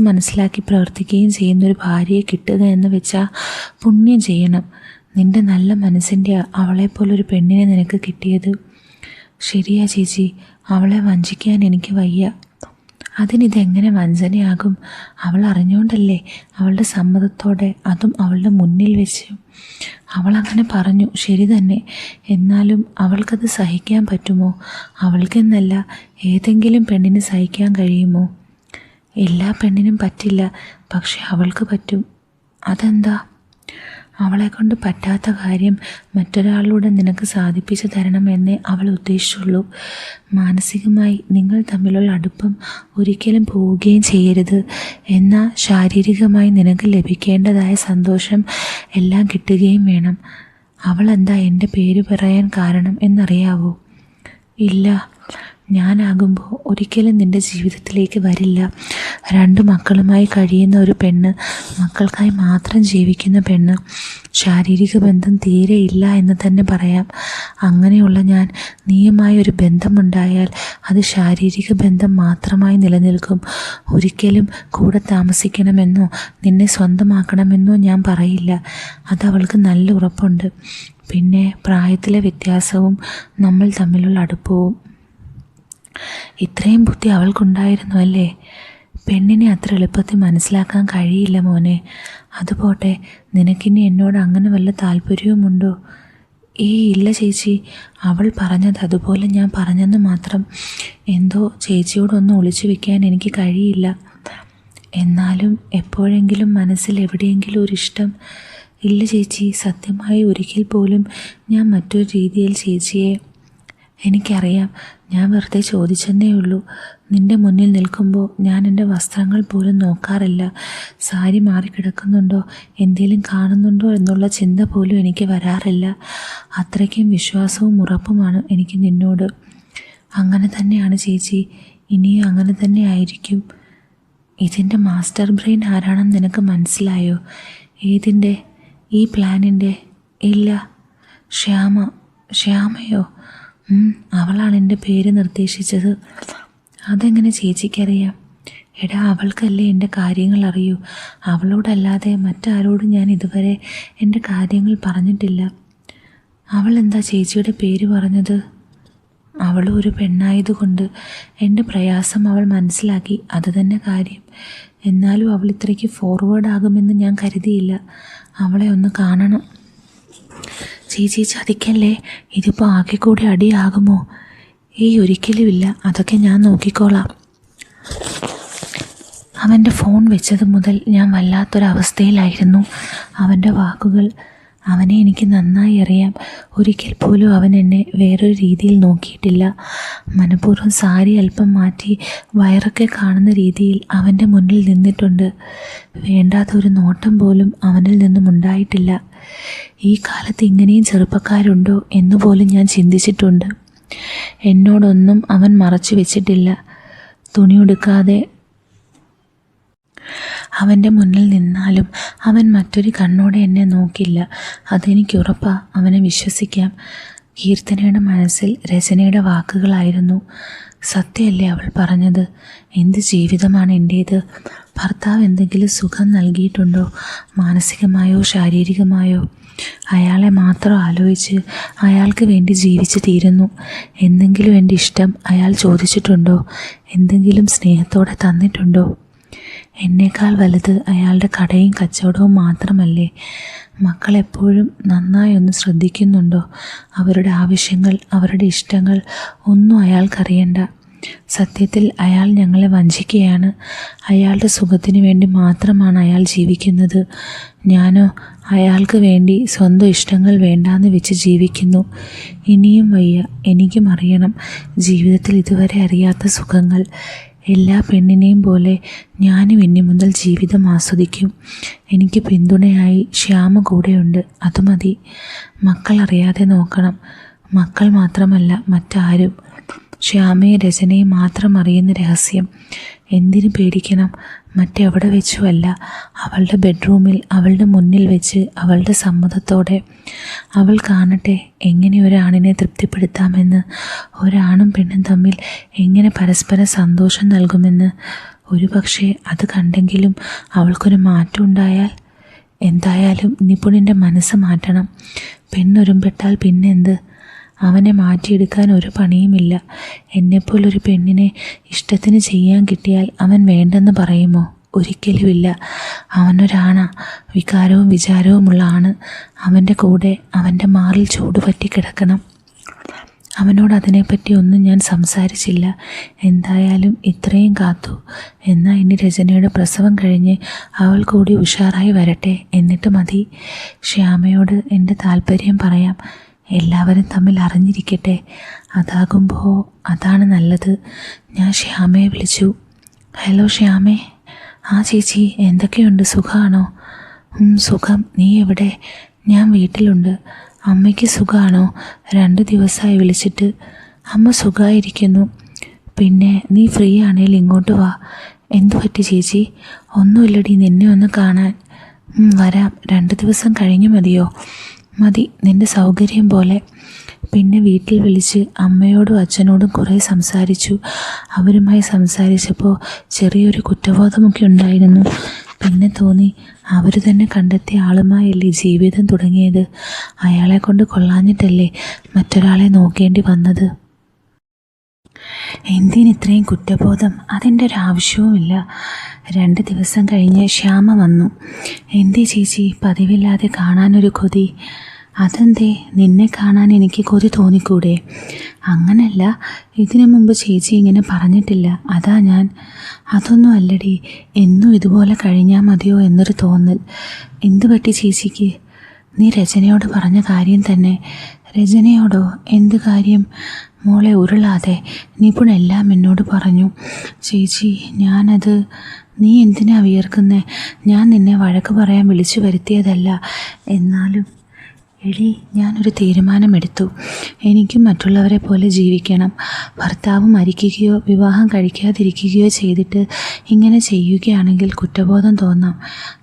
മനസ്സിലാക്കി പ്രവർത്തിക്കുകയും ചെയ്യുന്നൊരു ഭാര്യയെ കിട്ടുക എന്ന് വെച്ചാൽ പുണ്യം ചെയ്യണം. നിൻ്റെ നല്ല മനസ്സിൻ്റെ അവളെപ്പോലൊരു പെണ്ണിനെ നിനക്ക് കിട്ടിയത്. ശരിയാ ചേച്ചി, അവളെ വഞ്ചിക്കാൻ എനിക്ക് വയ്യ. അതിനിതെങ്ങനെ വഞ്ചനയാകും? അവൾ അറിഞ്ഞുകൊണ്ടല്ലേ, അവളുടെ സമ്മതത്തോടെ, അതും അവളുടെ മുന്നിൽ വെച്ച്. അവളങ്ങനെ പറഞ്ഞു, ശരി തന്നെ. എന്നാലും അവൾക്കത് സഹിക്കാൻ പറ്റുമോ? അവൾക്കെന്നല്ല, ഏതെങ്കിലും പെണ്ണിന് സഹിക്കാൻ കഴിയുമോ? എല്ലാ പെണ്ണിനും പറ്റില്ല, പക്ഷെ അവൾക്ക് പറ്റും. അതെന്താ? അവളെക്കൊണ്ട് പറ്റാത്ത കാര്യം മറ്റൊരാളിലൂടെ നിനക്ക് സാധിപ്പിച്ചു തരണമെന്നേ അവൾ ഉദ്ദേശിച്ചുള്ളൂ. മാനസികമായി നിങ്ങൾ തമ്മിലുള്ള അടുപ്പം ഒരിക്കലും പോവുകയും ചെയ്യരുത്. എന്നാൽ ശാരീരികമായി നിനക്ക് ലഭിക്കേണ്ടതായ സന്തോഷം എല്ലാം കിട്ടുകയും വേണം. അവൾ എന്താ എൻ്റെ പേര് പറയാൻ കാരണം എന്നറിയാവോ? ഇല്ല, ഞാനാകുമ്പോൾ ഒരിക്കലും നിൻ്റെ ജീവിതത്തിലേക്ക് വരില്ല. 2 മക്കളുമായി കഴിയുന്ന ഒരു പെണ്ണ്, മക്കൾക്കായി മാത്രം ജീവിക്കുന്ന പെണ്ണ്. ശാരീരിക ബന്ധം തീരെ ഇല്ല എന്ന് തന്നെ പറയാം. അങ്ങനെയുള്ള ഞാൻ നീയുമായി ഒരു ബന്ധമുണ്ടായാൽ അത് ശാരീരിക ബന്ധം മാത്രമായി നിലനിൽക്കും. ഒരിക്കലും കൂടെ താമസിക്കണമെന്നോ നിന്നെ സ്വന്തമാക്കണമെന്നോ ഞാൻ പറയില്ല. അതവൾക്ക് നല്ല ഉറപ്പുണ്ട്. പിന്നെ പ്രായത്തിലെ വ്യത്യാസവും നമ്മൾ തമ്മിലുള്ള അടുപ്പവും. ഇത്രയും ബുദ്ധി അവൾക്കുണ്ടായിരുന്നു അല്ലേ? പെണ്ണിനെ അത്ര എളുപ്പത്തിൽ മനസ്സിലാക്കാൻ കഴിയില്ല മോനെ. അതുപോട്ടെ, നിനക്കിനി എന്നോട് അങ്ങനെ വല്ല താല്പര്യവുമുണ്ടോ? ഇല്ല ചേച്ചി, അവൾ പറഞ്ഞത് അതുപോലെ ഞാൻ പറഞ്ഞെന്ന് മാത്രം. എന്തോ ചേച്ചിയോടൊന്നും ഒളിച്ചു വെക്കാൻ എനിക്ക് കഴിയില്ല. എന്നാലും എപ്പോഴെങ്കിലും മനസ്സിൽ എവിടെയെങ്കിലും ഒരിഷ്ടം? ഇല്ല ചേച്ചി, സത്യമായി ഒരിക്കൽ പോലും ഞാൻ മറ്റൊരു രീതിയിൽ ചേച്ചിയെ. എനിക്കറിയാം, ഞാൻ വെറുതെ ചോദിച്ചെന്നേ ഉള്ളൂ. നിൻ്റെ മുന്നിൽ നിൽക്കുമ്പോൾ ഞാൻ എൻ്റെ വസ്ത്രങ്ങൾ പോലും നോക്കാറില്ല. സാരി മാറിക്കിടക്കുന്നുണ്ടോ, എന്തെങ്കിലും കാണുന്നുണ്ടോ എന്നുള്ള ചിന്ത പോലും എനിക്ക് വരാറില്ല. അത്രയ്ക്കും വിശ്വാസവും ഉറപ്പുമാണ് എനിക്ക് നിന്നോട്. അങ്ങനെ തന്നെയാണ് ചേച്ചി, ഇനിയും അങ്ങനെ തന്നെ ആയിരിക്കും. ഇതിൻ്റെ മാസ്റ്റർ ബ്രെയിൻ ആരാണെന്ന് നിനക്ക് മനസ്സിലായോ? ഏതിൻ്റെ? ഈ പ്ലാനിൻ്റെ? ഇല്ല, ശ്യാമയോ? അവളാണ് എൻ്റെ പേര് നിർദ്ദേശിച്ചത്. അതെങ്ങനെ ചേച്ചിക്കറിയാം? എടാ, അവൾക്കല്ലേ എൻ്റെ കാര്യങ്ങൾ അറിയൂ. അവളോടല്ലാതെ മറ്റാരോടും ഞാൻ ഇതുവരെ എൻ്റെ കാര്യങ്ങൾ പറഞ്ഞിട്ടില്ല. അവൾ എന്താ ചേച്ചിയുടെ പേര് പറഞ്ഞത്? അവളും ഒരു പെണ്ണായതുകൊണ്ട് എൻ്റെ പ്രയാസം അവൾ മനസ്സിലാക്കി, അത് തന്നെ കാര്യം. എന്നാലും അവൾ ഇത്രയ്ക്ക് ഫോർവേഡ് ആകുമെന്ന് ഞാൻ കരുതിയില്ല. അവളെ ഒന്ന് കാണണം. ചേച്ചി ചതിക്കല്ലേ, ഇതിപ്പോൾ ആകെ കൂടി അടിയാകുമോ? ഒരിക്കലുമില്ല, അതൊക്കെ ഞാൻ നോക്കിക്കോളാം. അവൻ്റെ ഫോൺ വെച്ചത് മുതൽ ഞാൻ വല്ലാത്തൊരവസ്ഥയിലായിരുന്നു. അവൻ്റെ വാക്കുകൾ അവനെ എനിക്ക് നന്നായി അറിയാം. ഒരിക്കൽ പോലും അവൻ എന്നെ വേറൊരു രീതിയിൽ നോക്കിയിട്ടില്ല. മനഃപൂർവ്വം സാരി അല്പം മാറ്റി വയറൊക്കെ കാണുന്ന രീതിയിൽ അവൻ്റെ മുന്നിൽ നിന്നിട്ടുണ്ട്. വേണ്ടാത്തൊരു നോട്ടം പോലും അവനിൽ നിന്നും ഉണ്ടായിട്ടില്ല. ഈ കാലത്ത് ഇങ്ങനെയും ചെറുപ്പക്കാരുണ്ടോ എന്നുപോലും ഞാൻ ചിന്തിച്ചിട്ടുണ്ട്. എന്നോടൊന്നും അവൻ മറച്ചു വെച്ചിട്ടില്ല. തുണിയെടുക്കാതെ അവൻ്റെ മുന്നിൽ നിന്നാലും അവൻ മറ്റൊരു കണ്ണോടെ എന്നെ നോക്കില്ല. അതെനിക്കുറപ്പാ. അവനെ വിശ്വസിക്കാം. കീർത്തനയുടെ മനസ്സിൽ രചനയുടെ വാക്കുകളായിരുന്നു. സത്യമല്ലേ അവൾ പറഞ്ഞത്? എന്ത് ജീവിതമാണ് എൻ്റേത്? ഭർത്താവ് എന്തെങ്കിലും സുഖം നൽകിയിട്ടുണ്ടോ? മാനസികമായോ ശാരീരികമായോ? അയാളെ മാത്രം ആലോചിച്ച് അയാൾക്ക് വേണ്ടി ജീവിച്ച് തീരുന്നു. എന്തെങ്കിലും എൻ്റെ ഇഷ്ടം അയാൾ ചോദിച്ചിട്ടുണ്ടോ? എന്തെങ്കിലും സ്നേഹത്തോടെ തന്നിട്ടുണ്ടോ? എന്നേക്കാൾ വലുത് അയാളുടെ കടയും കച്ചവടവും മാത്രമല്ലേ? മക്കളെപ്പോഴും നന്നായി ഒന്ന് ശ്രദ്ധിക്കുന്നുണ്ടോ? അവരുടെ ആവശ്യങ്ങൾ, അവരുടെ ഇഷ്ടങ്ങൾ ഒന്നും അയാൾക്കറിയണ്ട. സത്യത്തിൽ അയാൾ ഞങ്ങളെ വഞ്ചിക്കുകയാണ്. അയാളുടെ സുഖത്തിന് വേണ്ടി മാത്രമാണ് അയാൾ ജീവിക്കുന്നത്. ഞാനോ അയാൾക്ക് വേണ്ടി സ്വന്തം ഇഷ്ടങ്ങൾ വേണ്ടാന്ന് വെച്ച് ജീവിക്കുന്നു. ഇനിയും വയ്യ. എനിക്കും അറിയണം ജീവിതത്തിൽ ഇതുവരെ അറിയാത്ത സുഖങ്ങൾ. എല്ലാ പെണ്ണിനെയും പോലെ ഞാനും ഇനി മുതൽ ജീവിതം ആസ്വദിക്കും. എനിക്ക് പിന്തുണയായി ശ്യാമ കൂടെയുണ്ട്. അതുമതി. മക്കൾ അറിയാതെ നോക്കണം. മക്കൾ മാത്രമല്ല, മറ്റാരും. ശ്യാമയും രചനയും മാത്രം അറിയുന്ന രഹസ്യം. എന്തിനു പേടിക്കണം? മറ്റെവിടെ വെച്ചുമല്ല, അവളുടെ ബെഡ്റൂമിൽ അവളുടെ മുന്നിൽ വെച്ച് അവളുടെ സമ്മതത്തോടെ. അവൾ കാണട്ടെ എങ്ങനെ ഒരാണിനെ തൃപ്തിപ്പെടുത്താമെന്ന്, ഒരാണും പെണ്ണും തമ്മിൽ എങ്ങനെ പരസ്പരം സന്തോഷം നൽകുമെന്ന്. ഒരു പക്ഷേ അത് കണ്ടെങ്കിലും അവൾക്കൊരു മാറ്റം ഉണ്ടായാൽ. എന്തായാലും നിപുണിൻ്റെ മനസ്സ് മാറ്റണം. പെണ്ണൊരുമ്പെട്ടാൽ പിന്നെന്ത്? അവനെ മാറ്റിയെടുക്കാൻ ഒരു പണിയുമില്ല. എന്നെപ്പോലൊരു പെണ്ണിനെ ഇഷ്ടത്തിന് ചെയ്യാൻ കിട്ടിയാൽ അവൻ വേണ്ടെന്ന് പറയുമോ? ഒരിക്കലുമില്ല. അവനൊരാണാ, വികാരവും വിചാരവുമുള്ള ആണ്. അവൻ്റെ കൂടെ അവൻ്റെ മാറിൽ ചൂടുപറ്റി കിടക്കണം. അവനോട് അതിനെപ്പറ്റി ഒന്നും ഞാൻ സംസാരിച്ചില്ല. എന്തായാലും ഇത്രയും കാത്തു. എന്നാൽ ഇനി രചനയുടെ പ്രസവം കഴിഞ്ഞ് അവൾ കൂടി ഉഷാറായി വരട്ടെ, എന്നിട്ട് മതി. ശ്യാമയോട് എൻ്റെ താല്പര്യം പറയാം. എല്ലാവരും തമ്മിൽ അറിഞ്ഞിരിക്കട്ടെ. അതാണ് നല്ലത്. ഞാൻ ശ്യാമയെ വിളിച്ചു. ഹലോ ശ്യാമേ. ആ ചേച്ചി, എന്തൊക്കെയുണ്ട്? സുഖമാണോ? സുഖം. നീ എവിടെ? ഞാൻ വീട്ടിലുണ്ട്. അമ്മയ്ക്ക് സുഖമാണോ? 2 ദിവസമായി വിളിച്ചിട്ട്. അമ്മ സുഖമായിരിക്കുന്നു. പിന്നെ നീ ഫ്രീ ആണെങ്കിൽ ഇങ്ങോട്ട് വാ. എന്തു പറ്റി ചേച്ചി? ഒന്നുമില്ലടി, നിന്നെ ഒന്ന് കാണാൻ. വരാം. 2 ദിവസം കഴിഞ്ഞ് മതിയോ? മതി, നിൻ്റെ സൗകര്യം പോലെ. പിന്നെ വീട്ടിൽ വിളിച്ച് അമ്മയോടും അച്ഛനോടും കുറേ സംസാരിച്ചു. അവരുമായി സംസാരിച്ചപ്പോൾ ചെറിയൊരു കുറ്റബോധമൊക്കെ ഉണ്ടായിരുന്നു. പിന്നെ തോന്നി അവർ തന്നെ കണ്ടെത്തിയ ആളുമായല്ലേ ജീവിതം തുടങ്ങിയത്. അയാളെ കൊണ്ട് കൊള്ളാഞ്ഞിട്ടല്ലേ മറ്റൊരാളെ നോക്കേണ്ടി വന്നത്. എന്തിനിത്രയും കുറ്റബോധം? അതിൻ്റെ ഒരു ആവശ്യവുമില്ല. 2 ദിവസം കഴിഞ്ഞ് ശ്യാമ വന്നു. എന്തേ ചേച്ചി പതിവില്ലാതെ കാണാനൊരു കൊതി? അതെന്തേ, നിന്നെ കാണാൻ എനിക്ക് കൊതി തോന്നിക്കൂടെ? അങ്ങനല്ല, ഇതിനു മുമ്പ് ചേച്ചി ഇങ്ങനെ പറഞ്ഞിട്ടില്ല, അതാ ഞാൻ. അതൊന്നും അല്ലടി, എന്നും ഇതുപോലെ കഴിഞ്ഞാൽ മതിയോ എന്നൊരു തോന്നൽ. എന്തു പറ്റി ചേച്ചിക്ക്? നീ രചനയോട് പറഞ്ഞ കാര്യം തന്നെ. രചനയോടോ? എന്ത് കാര്യം? മോളെ ഉരുളാതെ. നിപുണെല്ലാം എന്നോട് പറഞ്ഞു. ചേച്ചി, ഞാനത്. നീ എന്തിനാ വിയർക്കുന്നേ? ഞാൻ നിന്നെ വഴക്ക് പറയാൻ വിളിച്ചു വരുത്തിയതല്ല. എന്നാലും എടി, ഞാനൊരു തീരുമാനമെടുത്തു. എനിക്കും മറ്റുള്ളവരെ പോലെ ജീവിക്കണം. ഭർത്താവ് മരിക്കുകയോ വിവാഹം കഴിക്കാതിരിക്കുകയോ ചെയ്തിട്ട് ഇങ്ങനെ ചെയ്യുകയാണെങ്കിൽ കുറ്റബോധം തോന്നാം.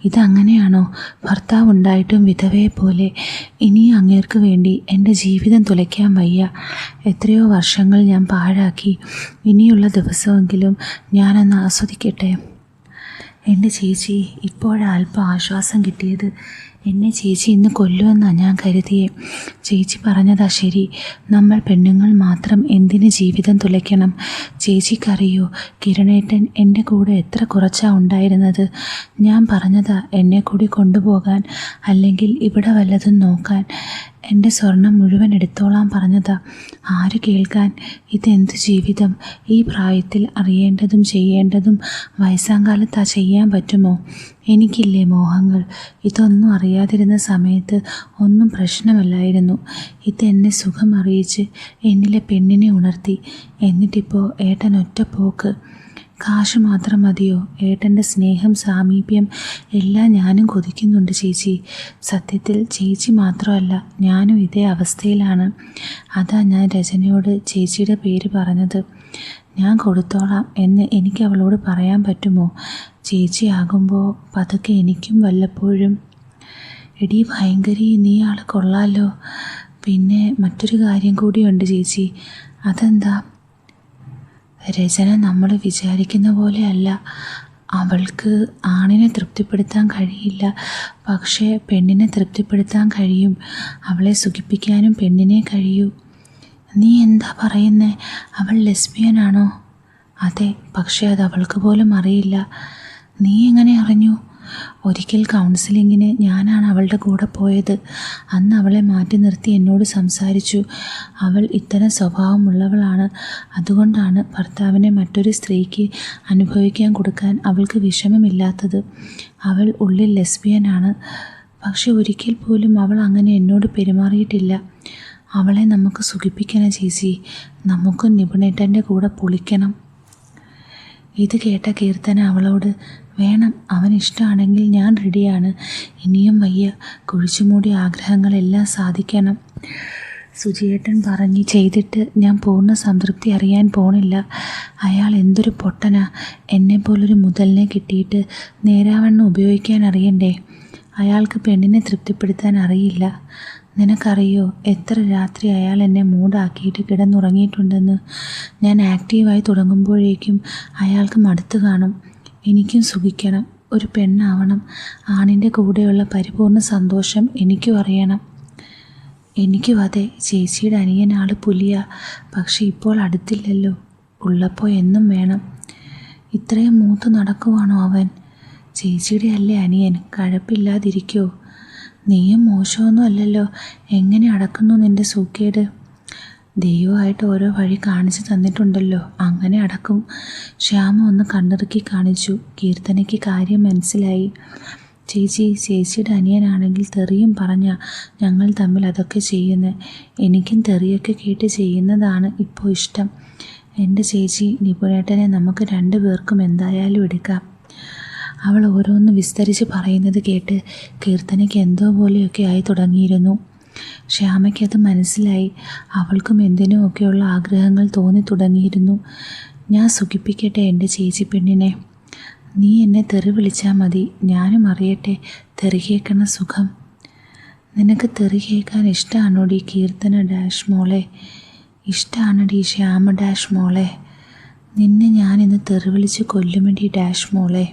ഇതങ്ങനെയാണോ? ഭർത്താവ് ഉണ്ടായിട്ടും വിധവയെ പോലെ. ഇനി അങ്ങേർക്ക് വേണ്ടി എൻ്റെ ജീവിതം തുലയ്ക്കാൻ വയ്യ. എത്രയോ വർഷങ്ങൾ ഞാൻ പാഴാക്കി. ഇനിയുള്ള ദിവസമെങ്കിലും ഞാനൊന്ന് ആസ്വദിക്കട്ടെ. എൻ്റെ ചേച്ചി, ഇപ്പോഴാണ് അല്പം ആശ്വാസം കിട്ടിയത്. എന്നെ ചേച്ചി ഇന്ന് കൊല്ലുമെന്നാണ് ഞാൻ കരുതിയേ. ചേച്ചി പറഞ്ഞതാ ശരി. നമ്മൾ പെണ്ണുങ്ങൾ മാത്രം എന്തിന് ജീവിതം തുലയ്ക്കണം? ചേച്ചിക്കറിയോ, കിരണേട്ടൻ എൻ്റെ കൂടെ എത്ര കുറച്ചാ ഉണ്ടായിരുന്നത്. ഞാൻ പറഞ്ഞതാ എന്നെ കൂടി കൊണ്ടുപോകാൻ, അല്ലെങ്കിൽ ഇവിടെ വല്ലതും നോക്കാൻ. എൻ്റെ സ്വർണം മുഴുവൻ എടുത്തോളാൻ പറഞ്ഞതാ. ആര് കേൾക്കാൻ? ഇതെന്ത് ജീവിതം? ഈ പ്രായത്തിൽ അറിയേണ്ടതും ചെയ്യേണ്ടതും വയസ്സാങ്കാലത്താ ചെയ്യാൻ പറ്റുമോ? എനിക്കില്ലേ മോഹങ്ങൾ. ഇതൊന്നും അറിയാതിരുന്ന സമയത്ത് ഒന്നും പ്രശ്നമല്ലായിരുന്നു. ഇതെന്നെ സുഖം അറിയിച്ച് എന്നിലെ പെണ്ണിനെ ഉണർത്തി. എന്നിട്ടിപ്പോൾ ഏട്ടൻ ഒറ്റ പോക്ക്. കാശ് മാത്രം മതിയോ? ഏട്ടൻ്റെ സ്നേഹം, സാമീപ്യം എല്ലാം ഞാനും കൊതിക്കുന്നുണ്ട് ചേച്ചി. സത്യത്തിൽ ചേച്ചി മാത്രമല്ല, ഞാനും ഇതേ അവസ്ഥയിലാണ്. അതാ ഞാൻ രചനയോട് ചേച്ചിയുടെ പേര് പറഞ്ഞത്. ഞാൻ കൊടുത്തോളാം എന്ന് എനിക്ക് അവളോട് പറയാൻ പറ്റുമോ? ചേച്ചിയാകുമ്പോൾ പതുക്കെ എനിക്കും വല്ലപ്പോഴും. എടീ ഭയങ്കരി, നീ ആൾ കൊള്ളാലോ. പിന്നെ മറ്റൊരു കാര്യം കൂടിയുണ്ട് ചേച്ചി. അതെന്താ? രചന നമ്മൾ വിചാരിക്കുന്ന പോലെ അല്ല. അവൾക്ക് ആണിനെ തൃപ്തിപ്പെടുത്താൻ കഴിയില്ല, പക്ഷേ പെണ്ണിനെ തൃപ്തിപ്പെടുത്താൻ കഴിയും. അവളെ സുഖിപ്പിക്കാനും പെണ്ണിനെ കഴിയൂ. നീ എന്താ പറയുന്നേ? അവൾ ലെസ്ബിയനാണോ? അതെ, പക്ഷേ അത് അവൾക്ക് പോലും അറിയില്ല. നീ എങ്ങനെ അറിഞ്ഞു? ഒരിക്കൽ കൗൺസിലിങ്ങിന് ഞാനാണ് അവളുടെ കൂടെ പോയത്. അന്ന് അവളെ മാറ്റി നിർത്തി എന്നോട് സംസാരിച്ചു. അവൾ ഇത്തരം സ്വഭാവമുള്ളവളാണ്. അതുകൊണ്ടാണ് ഭർത്താവിനെ മറ്റൊരു സ്ത്രീക്ക് അനുഭവിക്കാൻ കൊടുക്കാൻ അവൾക്ക് വിഷമമില്ലാത്തത്. അവൾ ഉള്ളിൽ ലെസ്ബിയനാണ്. പക്ഷെ ഒരിക്കൽ പോലും അവൾ അങ്ങനെ എന്നോട് പെരുമാറിയിട്ടില്ല. അവളെ നമുക്ക് സുഖിപ്പിക്കണം ചേച്ചി. നമുക്ക് നിപുണേട്ടൻ്റെ കൂടെ പൊളിക്കണം. ഇത് കേട്ട കീർത്തന അവളോട്, വേണം, അവൻ ഇഷ്ടമാണെങ്കിൽ ഞാൻ റെഡിയാണ്. ഇനിയും വയ്യ. കുഴിച്ചുമൂടിയ ആഗ്രഹങ്ങളെല്ലാം സാധിക്കണം. സുജിയേട്ടൻ പറഞ്ഞ് ചെയ്തിട്ട് ഞാൻ പൂർണ്ണ സംതൃപ്തി അറിയാൻ പോണില്ല. അയാൾ എന്തൊരു പൊട്ടനാ. എന്നെപ്പോലൊരു മുതലിനെ കിട്ടിയിട്ട് നേരാവണ്ണം ഉപയോഗിക്കാൻ അറിയണ്ടേ? അയാൾക്ക് പെണ്ണിനെ തൃപ്തിപ്പെടുത്താൻ അറിയില്ല. നിനക്കറിയോ എത്ര രാത്രി അയാൾ എന്നെ മൂടാക്കിയിട്ട് കിടന്നുറങ്ങിയിട്ടുണ്ടെന്ന്? ഞാൻ ആക്റ്റീവായി തുടങ്ങുമ്പോഴേക്കും അയാൾക്ക് മടുത്തു കാണും. എനിക്കും സുഖിക്കണം, ഒരു പെണ്ണാവണം. ആണിൻ്റെ കൂടെയുള്ള പരിപൂർണ്ണ സന്തോഷം എനിക്കും അറിയണം. എനിക്കും അതെ. ചേച്ചിയുടെ അനിയൻ ആൾ പുലിയാ, പക്ഷെ ഇപ്പോൾ അടുത്തില്ലല്ലോ. ഉള്ളപ്പോൾ എന്നും വേണം. ഇത്രയും മൂത്ത് നടക്കുവാണോ അവൻ? ചേച്ചിയുടെ അല്ലേ അനിയൻ, കഴപ്പില്ലാതിരിക്കോ? നീയും മോശമൊന്നും അല്ലല്ലോ. എങ്ങനെ അടക്കുന്നു നിൻ്റെ സൂക്കേട്? ദൈവമായിട്ട് ഓരോ വഴി കാണിച്ചു തന്നിട്ടുണ്ടല്ലോ, അങ്ങനെ അടക്കും. ശ്യാമ ഒന്ന് കണ്ണിറുക്കി കാണിച്ചു. കീർത്തനയ്ക്ക് കാര്യം മനസ്സിലായി. ചേച്ചിയുടെ അനിയനാണെങ്കിൽ തെറിയും പറഞ്ഞ ഞങ്ങൾ തമ്മിൽ അതൊക്കെ ചെയ്യുന്നത്. എനിക്കും തെറിയൊക്കെ കേട്ട് ചെയ്യുന്നതാണ് ഇപ്പോൾ ഇഷ്ടം. എൻ്റെ ചേച്ചി നിപുണേട്ടനെ നമുക്ക് 2 പേർക്കും എന്തായാലും എടുക്കാം. അവൾ ഓരോന്ന് വിസ്തരിച്ച് പറയുന്നത് കേട്ട് കീർത്തനയ്ക്ക് എന്തോ പോലെയൊക്കെ ആയി തുടങ്ങിയിരുന്നു. ശ്യാമയ്ക്കത് മനസ്സിലായി. അവൾക്കും എന്തിനുമൊക്കെയുള്ള ആഗ്രഹങ്ങൾ തോന്നി തുടങ്ങിയിരുന്നു. ഞാൻ സുഖിപ്പിക്കട്ടെ എൻ്റെ ചേച്ചി പെണ്ണിനെ. നീ എന്നെ തെറി വിളിച്ചാൽ മതി, ഞാനും അറിയട്ടെ തെറി കേൾക്കണ സുഖം. നിനക്ക് തെറി കേൾക്കാൻ ഇഷ്ടമാണോടി കീർത്തന ഡാഷ് മോളെ? ഇഷ്ടമാണടി ശ്യാമ ഡാഷ് മോളെ. നിന്നെ ഞാനിന്ന് തെറി വിളിച്ച് കൊല്ലുമെടി ഡാഷ് മോളെ.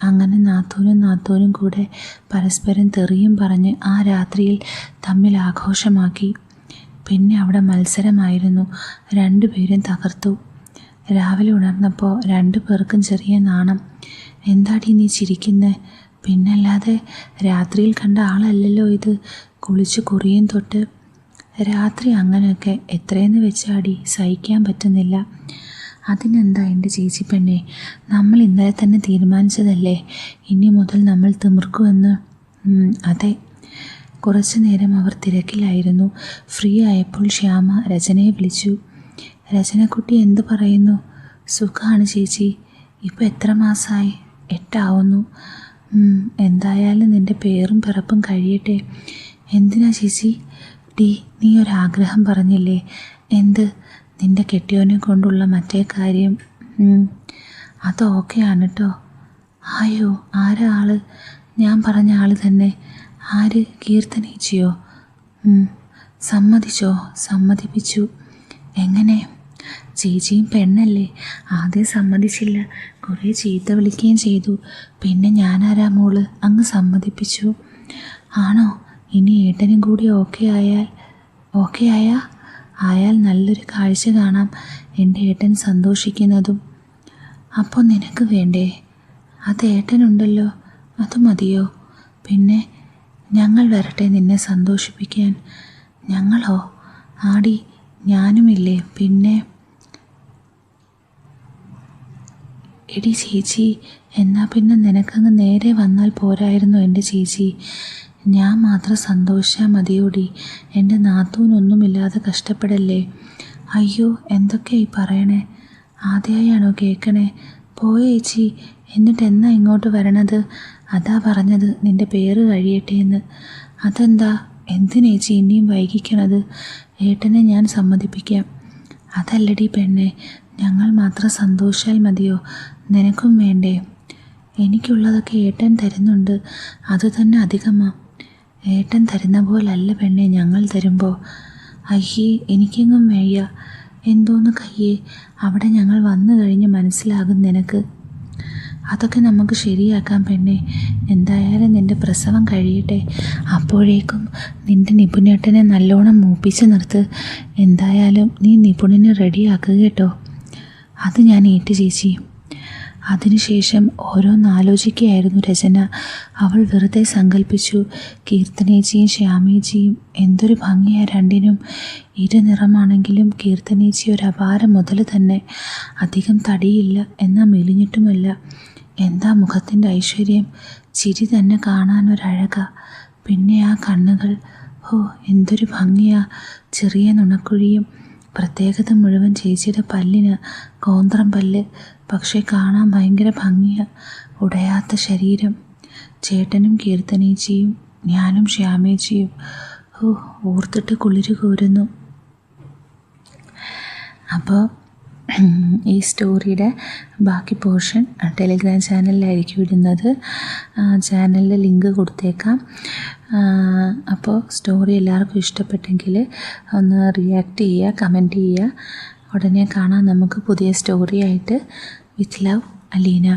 അങ്ങനെ നാത്തൂനും കൂടെ പരസ്പരം തെറിയും പറഞ്ഞ് ആ രാത്രിയിൽ തമ്മിൽ ആഘോഷമാക്കി. പിന്നെ അവിടെ മത്സരമായിരുന്നു. 2 പേരും തകർത്തു. രാവിലെ ഉണർന്നപ്പോൾ 2 പേർക്കും ചെറിയ നാണം. എന്താടി നീ ചിരിക്കുന്നേ? പിന്നല്ലാതെ, രാത്രിയിൽ കണ്ട ആളല്ലല്ലോ ഇത്. കുളിച്ച് കുറിയും തൊട്ട്. രാത്രി അങ്ങനെയൊക്കെ എത്രയെന്ന് വെച്ചാടി, സഹിക്കാൻ പറ്റുന്നില്ല. അതിനെന്താ എൻ്റെ ചേച്ചി പെണ്ണെ, നമ്മൾ ഇന്നലെ തന്നെ തീരുമാനിച്ചതല്ലേ ഇനി മുതൽ നമ്മൾ തിമിർക്കുമെന്ന്. അതെ. കുറച്ചു നേരം അവർ തിരക്കിലായിരുന്നു. ഫ്രീ ആയപ്പോൾ ശ്യാമ രചനയെ വിളിച്ചു. രചനക്കുട്ടി എന്ത് പറയുന്നു? സുഖമാണ് ചേച്ചി. ഇപ്പോൾ എത്ര മാസമായി? 8 ആവുന്നു. എന്തായാലും നിൻ്റെ പേരും പിറപ്പും കഴിയട്ടെ. എന്തിനാ ചേച്ചി? നീ ഒരാഗ്രഹം പറഞ്ഞില്ലേ? എന്ത്? നിൻ്റെ കെട്ടിയോനെ കൊണ്ടുള്ള മറ്റേ കാര്യം. അത് ഓക്കെയാണ് കേട്ടോ. ആയോ? ആരാ ആള്? ഞാൻ പറഞ്ഞ ആള് തന്നെ. ആര്? കീർത്തനേച്ചിയോ? സമ്മതിച്ചോ? സമ്മതിപ്പിച്ചു. എങ്ങനെ? ചേച്ചിയും പെണ്ണല്ലേ, ആദ്യം സമ്മതിച്ചില്ല, കുറേ ചീത്ത വിളിക്കുകയും ചെയ്തു. പിന്നെ ഞാനാരാ മോള്, അങ്ങ് സമ്മതിപ്പിച്ചു. ആണോ? ഇനി ഏട്ടനും കൂടി ഓക്കെ ആയാൽ നല്ലൊരു കാഴ്ച കാണാം, എൻ്റെ ഏട്ടൻ സന്തോഷിക്കുന്നതും. അപ്പോൾ നിനക്ക് വേണ്ടേ? അത് ഏട്ടനുണ്ടല്ലോ, അത് മതിയോ? പിന്നെ ഞങ്ങൾ വരട്ടെ നിന്നെ സന്തോഷിപ്പിക്കാൻ. ഞങ്ങളോ? ആടി, ഞാനുമില്ലേ. പിന്നെ എടി ചേച്ചി, എന്നാൽ പിന്നെ നിനക്കങ്ങ് നേരെ വന്നാൽ പോരായിരുന്നു എൻ്റെ ചേച്ചി? ഞാൻ മാത്രം സന്തോഷിച്ചാൽ മതിയോടി. എൻ്റെ നാത്തൂനൊന്നുമില്ലാതെ കഷ്ടപ്പെടല്ലേ. അയ്യോ, എന്തൊക്കെയായി പറയണേ? ആദ്യമായാണോ കേൾക്കണേ? പോയ ചേച്ചി, എന്നിട്ട് എന്നാ ഇങ്ങോട്ട് വരണത്? അതാ പറഞ്ഞത് നിൻ്റെ പേര് കഴിയട്ടെ എന്ന്. അതെന്താ? എന്തിനേച്ചി ഇനിയും വൈകിക്കണത്? ഏട്ടനെ ഞാൻ സമ്മതിപ്പിക്കാം. അതല്ലടി പെണ്ണെ, ഞങ്ങൾ മാത്രം സന്തോഷിച്ചാൽ മതിയോ? നിനക്കും വേണ്ടേ? എനിക്കുള്ളതൊക്കെ ഏട്ടൻ തരുന്നുണ്ട്, അത് തന്നെ അധികമാ. ഏട്ടൻ തരുന്ന പോലല്ല പെണ്ണെ ഞങ്ങൾ തരുമ്പോൾ. അയ്യേ, എനിക്കെങ്ങും വയ്യ. എന്തോന്ന് കയ്യേ, അവിടെ ഞങ്ങൾ വന്നു കഴിഞ്ഞ് മനസ്സിലാകും നിനക്ക്. അതൊക്കെ നമുക്ക് ശരിയാക്കാം പെണ്ണെ. എന്തായാലും നിൻ്റെ പ്രസവം കഴിയട്ടെ. അപ്പോഴേക്കും നിൻ്റെ നിപുണേട്ടനെ നല്ലോണം മൂപ്പിച്ച് നിർത്ത്. എന്തായാലും നീ നിപുണനെ റെഡിയാക്കുക കേട്ടോ. അത് ഞാൻ ഏറ്റു ചേച്ചി. അതിനുശേഷം ഓരോന്നാലോചിക്കുകയായിരുന്നു രചന. അവൾ വെറുതെ സങ്കല്പിച്ചു, കീർത്തനേച്ചിയും ശ്യാമേച്ചിയും എന്തൊരു ഭംഗിയാ രണ്ടിനും. ഇരുനിറമാണെങ്കിലും കീർത്തനേച്ചി ഒരു അപാര മുതൽ തന്നെ. അധികം തടിയില്ല, എന്നാൽ മെലിഞ്ഞിട്ടുമല്ല. എന്താ മുഖത്തിൻ്റെ ഐശ്വര്യം! ചിരി തന്നെ കാണാനൊരഴക. പിന്നെ ആ കണ്ണുകൾ, ഹോ എന്തൊരു ഭംഗിയാ! ചെറിയ നുണക്കുഴിയും. പ്രത്യേകത മുഴുവൻ ചേച്ചിയുടെ പല്ലിന്, കോന്ത്രം പല്ല്. പക്ഷേ കാണാൻ ഭയങ്കര ഭംഗിയാ. ഉടയാത്ത ശരീരം. ചേട്ടനും കീർത്തനേച്ചിയും ഞാനും ശ്യാമേച്ചിയും, ഓ ഓർത്തിട്ട് കുളിര് കോരുന്നു. അപ്പോൾ ഈ സ്റ്റോറിയുടെ ബാക്കി പോർഷൻ ടെലിഗ്രാം ചാനലിലായിരിക്കും ഇടുന്നത്. ചാനലിൽ ലിങ്ക് കൊടുത്തേക്കാം. അപ്പോൾ സ്റ്റോറി എല്ലാവർക്കും ഇഷ്ടപ്പെട്ടെങ്കിൽ ഒന്ന് റിയാക്ട് ചെയ്യുക, കമൻറ്റ് ചെയ്യുക. ഉടനെ കാണാം നമുക്ക് പുതിയ സ്റ്റോറിയായിട്ട്. With love, Aleena.